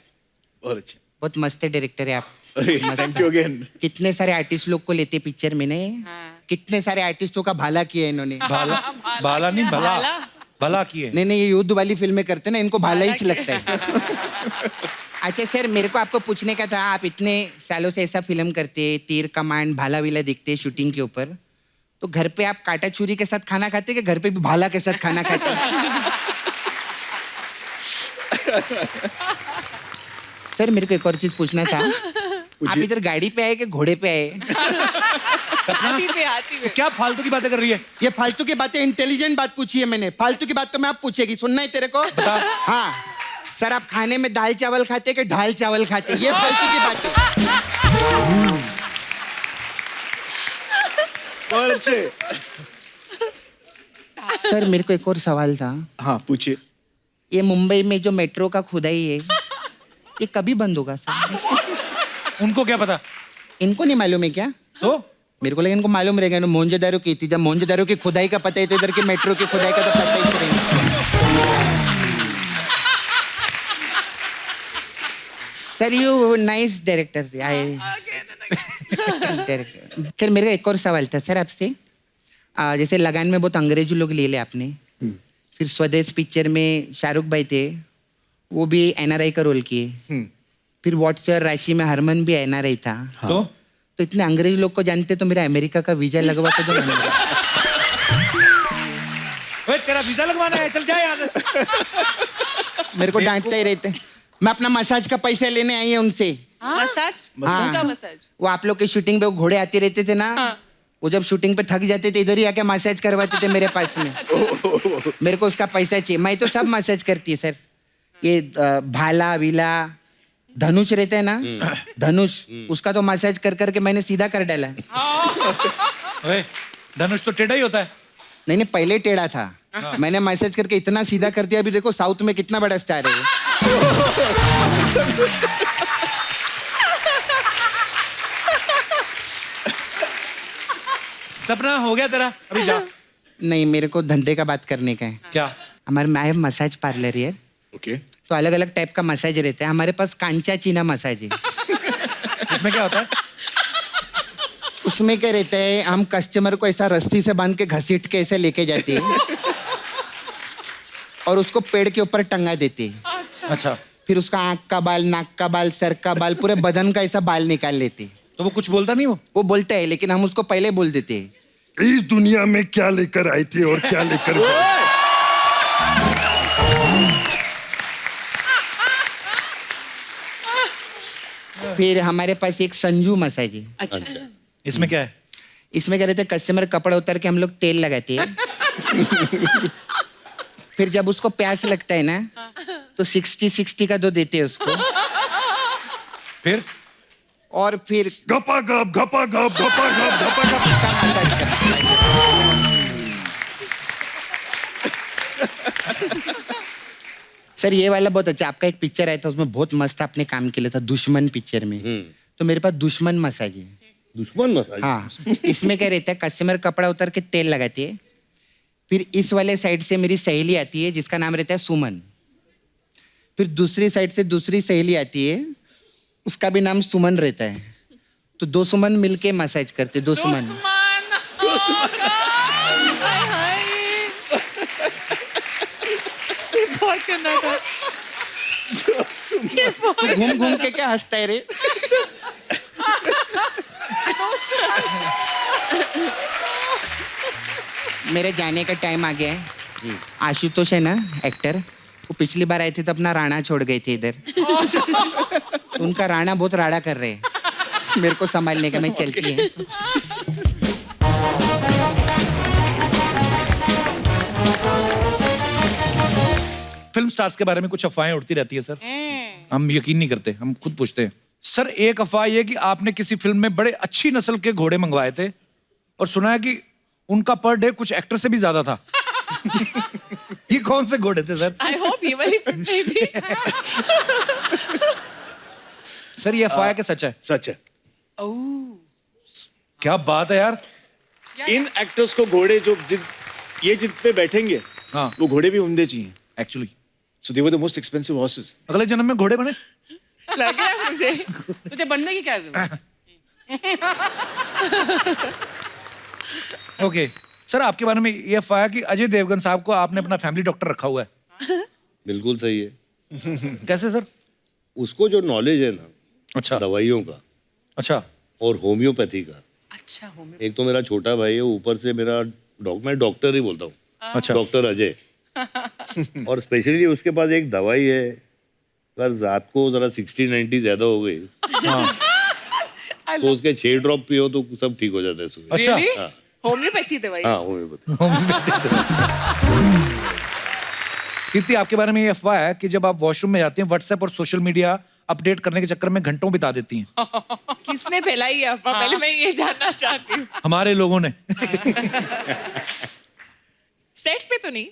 और अच्छा। बहुत मस्त डायरेक्टर है आप। अरे थैंक यू अगेन। कितने सारे आर्टिस्ट लोग को लेते पिक्चर में नहीं? कितने सारे आर्टिस्टों का भाला किया है इन्होंने। भाला नहीं, भला भला किए। नहीं, ये युद्ध वाली फिल्में करते ना, इनको भाला ही लगता है। अच्छा सर, मेरे को आपको पूछने का था, आप इतने सालों से ऐसा फिल्म करते, तीर कमान भाला विला दिखते शूटिंग के ऊपर, तो घर पे आप काटा छुरी के साथ खाना खाते कि घर पे भी भाला के साथ खाना खाते? सर मेरे को एक और चीज पूछना था, आप इधर गाड़ी पे आए कि घोड़े पे आए? हाथी पे। क्या फालतू की बातें कर रही है? ये फालतू की बातें, इंटेलिजेंट बात पूछी है मैंने, फालतू की बात तो मैं आप पूछेगी, सुनना है तेरे को? हाँ सर, आप खाने में दाल चावल खाते कि ढाल चावल खाते? ये फालतू की बातें। और अच्छे। सर मेरे को एक और सवाल था। हाँ पूछिए। ये मुंबई में जो मेट्रो का खुदाई है, ये कभी बंद होगा सर? उनको क्या पता? इनको नहीं मालूम है क्या? तो मेरे को लगा इनको मालूम रहेगा, इन्होंने मोहनजोदारो की थी, जब मोहनजोदारो की खुदाई का पता है तो इधर की मेट्रो की खुदाई का तो पता ही रहेगा। Sir you nice director. Director फिर मेरा एक और सवाल था सर आपसे, जैसे लगान में बहुत अंग्रेजी लोग ले ले आपने, फिर स्वदेश पिक्चर में शाहरुख भाई थे, वो भी एनआरआई का रोल किए, फिर व्हाट्सएप राशि में हरमन भी एनआरआई था। तो इतने अंग्रेजी लोग को जानते तो मेरा अमेरिका का वीजा लगवा के दो। ओए, तेरा वीजा लगवाना है, चल जा यहाँ से। मेरे को डांटते ही रहते। मैं अपना मसाज का पैसा लेने आई है उनसे। मसाज? हाँ। उनका मसाज? वो आप लोग के शूटिंग पे वो घोड़े आते रहते थे ना, वो जब शूटिंग पे थक जाते थे इधर ही आके मसाज करवाते थे मेरे पास में। मेरे को उसका पैसा चाहिए, मैं तो सब मसाज करती है सर। ये भाला विला धनुष रहता है ना, धनुष, उसका तो मसाज कर करके मैंने सीधा कर डाला है। ओए, धनुष तो टेढ़ा ही होता है। नहीं नहीं, पहले टेढ़ा था, मैंने मैसेज करके इतना सीधा कर दिया। अभी देखो साउथ में कितना बड़ा स्टार है वो। सपना हो गया तेरा, अभी जा। नहीं, मेरे को धंधे का बात करने का है। क्या? हमारे में है मसाज पार्लर है। ओके। तो अलग अलग टाइप का मसाज रहता है हमारे पास। कांचा चीना मसाज है। इसमें क्या होता है? उसमें क्या रहता है, हम कस्टमर को ऐसा रस्सी से बांध के घसीट के ऐसे लेके जाते हैं और उसको पेड़ के ऊपर टंगा देते हैं। अच्छा। फिर उसका आंख का बाल, नाक का बाल, सर का बाल, पूरे बदन का ऐसा बाल निकाल लेते हैं। तो वो कुछ बोलता नहीं? वो बोलता है, लेकिन हम उसको पहले बोल देते हैं, इस दुनिया में क्या लेकर आई थी और क्या लेकर गई? फिर हमारे पास एक संजू मसाज है। अच्छा। इसमें क्या है? इसमें क्या रहता है, कस्टमर कपड़ा उतार के हम लोग तेल लगाते हैं। फिर जब उसको प्यास लगता है ना, तो 60-60 का 2 देते हैं उसको। फिर और फिर गपा गप गपा गप गपा गप गपा गप का मसाज करते हैं। सर ये वाला बहुत अच्छा, आपका एक पिक्चर आया था उसमें बहुत मस्त आपने काम किया था, दुश्मन पिक्चर में। तो मेरे पास दुश्मन मसाज है। दुश्मन मसाज? हाँ। इसमें क्या रहता है, कस्टमर कपड़ा उतार के तेल लगाती है, फिर इस वाले साइड से मेरी सहेली आती है जिसका नाम रहता है सुमन, फिर दूसरी साइड से दूसरी सहेली आती है, उसका भी नाम सुमन रहता है। तो 2 सुमन मिलके मसाज करते, 2 सुमन। बहुत करना था। घूम घूम के क्या हंसता है रे? मेरे जाने का टाइम आ गया है। आशुतोष है ना एक्टर, वो पिछली बार आए थे तो अपना राणा छोड़ गए थे इधर। उनका राणा बहुत राड़ा कर रहे हैं, मेरे को संभालने का, मैं चलती है। फिल्म स्टार्स के बारे में कुछ अफवाहें उड़ती रहती है सर, हम यकीन नहीं करते, हम खुद पूछते हैं। सर एक अफवाह ये कि आपने किसी फिल्म में बड़े अच्छी नस्ल के घोड़े मंगवाए थे और सुना है कि उनका पर डे कुछ एक्टर से भी ज्यादा था। ये कौन से घोड़े थे सर? आई होप ये वाली फिल्म नहीं थी। सर ये अफवाह है कि सच है? सच है। क्या बात है यार। इन एक्टर्स को घोड़े जो ये जिन पे बैठेंगे, हाँ, वो घोड़े भी उम्दे चाहिए actually. So they were the most expensive horses. अगले जन्म में घोड़े बने? लग रहा है मुझे। तुझे बनने की क्या जरूरत? ओके सर आपके बारे में ये अफवाह है कि अजय देवगन साहब को आपने अपना फैमिली डॉक्टर रखा हुआ है। बिल्कुल सही है। कैसे सर? उसको जो नॉलेज है ना, अच्छा, दवाइयों का, अच्छा, और होम्योपैथी का। अच्छा, एक तो मेरा छोटा भाई है, ऊपर से मेरा मैं डॉक्टर ही बोलता हूँ, अच्छा, डॉक्टर अजय। और स्पेशली उसके पास एक दवाई है, अगर रात को जरा 60-90 ज्यादा हो गई तो उसके 6 ड्रॉप पियो तो सब ठीक हो जाता है सुबह। अच्छा, हाँ, होम्योपैथी दवाई? हाँ होम्योपैथी। कीर्ति आपके बारे में ये अफवाह है कि जब आप वॉशरूम में जाती हैं व्हाट्सएप और सोशल मीडिया अपडेट करने के चक्कर में घंटों बिता देती हैं। किसने फैलाई है अफवाह? पहले मैं ये जानना चाहती हूँ। हमारे लोगों ने। सेट पे तो नहीं?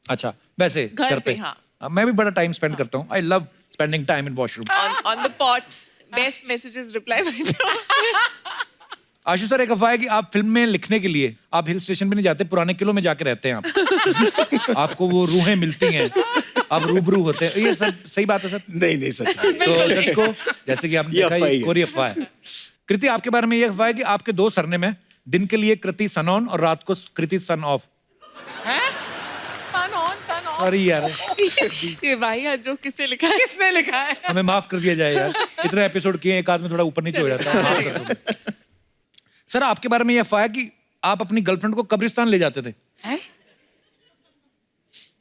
अच्छा, वैसे घर पे, हाँ। मैं भी बड़ा टाइम स्पेंड करता हूँ। I love spending time in washroom. On the pot, best messages reply by Ashu sir एक अफवाह है कि आप फिल्म में लिखने के लिए आप हिल स्टेशन पे नहीं जाते, पुराने किलों में जाके रहते हैं आप। आपको वो रूहें मिलती हैं, आप रूबरू होते हैं। ये सब सही बात है सर? नहीं सच नहीं। तो दर्शक को जैसे कि आपने देखा ये कोरी अफवाह है। कृति आपके बारे में ये अफवाह है कि आपके 2 सरनेम है, दिन के लिए कृति सन ऑन और रात को कृति सन ऑफ। Son of. अरे यार ये भाई जो किसने लिखा है? किसने लिखा है? हमें माफ कर दिया जाए यार, इतने एपिसोड किए, एक आदमी थोड़ा ऊपर नीचे हो जाता है, माफ कर दो। सर आपके बारे में ये अफवाह है कि आप अपनी गर्लफ्रेंड को कब्रिस्तान ले जाते थे। हैं?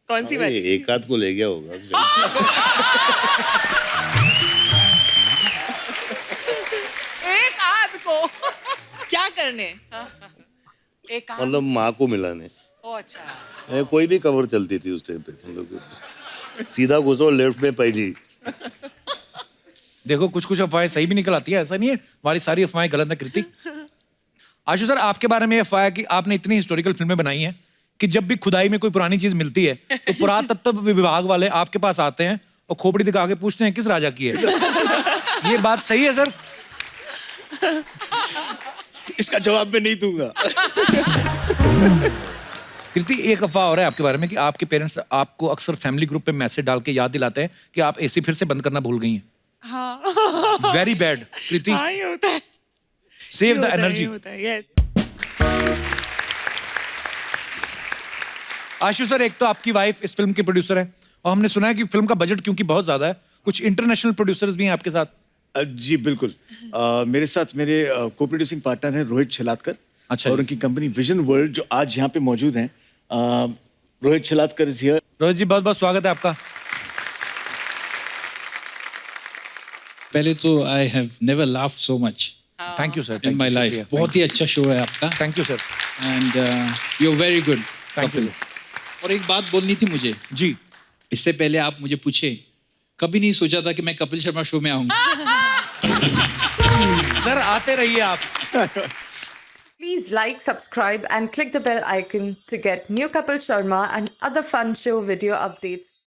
कौन सी बात? एक आध को ले गया होगा। एक आध को क्या करने? मतलब माँ को मिलाने। ओ अच्छा। कोई भी कवर चलती थी उस टाइम पे, मतलब सीधा घुसो लेफ्ट में पहली। देखो कुछ कुछ अफवाहें सही भी निकल आती है, ऐसा नहीं है हमारी सारी अफवाहें गलत है। कृति आशु सर आपके बारे में अफवाह है कि आपने इतनी हिस्टोरिकल फिल्में बनाई हैं कि जब भी खुदाई में कोई पुरानी चीज मिलती है तो पुरातत्व विभाग वाले आपके पास आते हैं और खोपड़ी दिखा के पूछते हैं किस राजा की है। ये बात सही है सर? इसका जवाब मैं नहीं दूंगा। कृति एक अफवाह हो रहा है आपके बारे में कि आपके पेरेंट्स आपको अक्सर फैमिली ग्रुप पे मैसेज डाल के याद दिलाते हैं कि आप एसी फिर से बंद करना भूल गई हैं। हाँ। वेरी बैड कृति। हाँ ये होता है। Save the energy. Yes. Ashu sir एक तो आपकी वाइफ इस फिल्म की प्रोड्यूसर है और हमने सुना है कि फिल्म का बजट क्योंकि बहुत ज्यादा है कुछ इंटरनेशनल प्रोड्यूसर्स भी हैं आपके साथ। जी बिल्कुल। मेरे साथ मेरे को प्रोड्यूसिंग पार्टनर हैं रोहित छलातकर। अच्छा। और उनकी कंपनी विजन वर्ल्ड जो आज यहाँ पे मौजूद हैं। Rohit Chalatkar is here. रोहित जी बहुत बहुत स्वागत है आपका। पहले तो I have never laughed so much thank you sir in my life. बहुत ही अच्छा शो है आपका। Thank you sir. And you are very good. Thank you. और एक बात बोलनी थी मुझे जी। इससे पहले आप मुझे पूछे, कभी नहीं सोचा था कि मैं कपिल शर्मा शो में आऊंगा। सर आते रहिए आप। Please like, subscribe and click the bell icon to get new Kapil Sharma and other fun show video updates.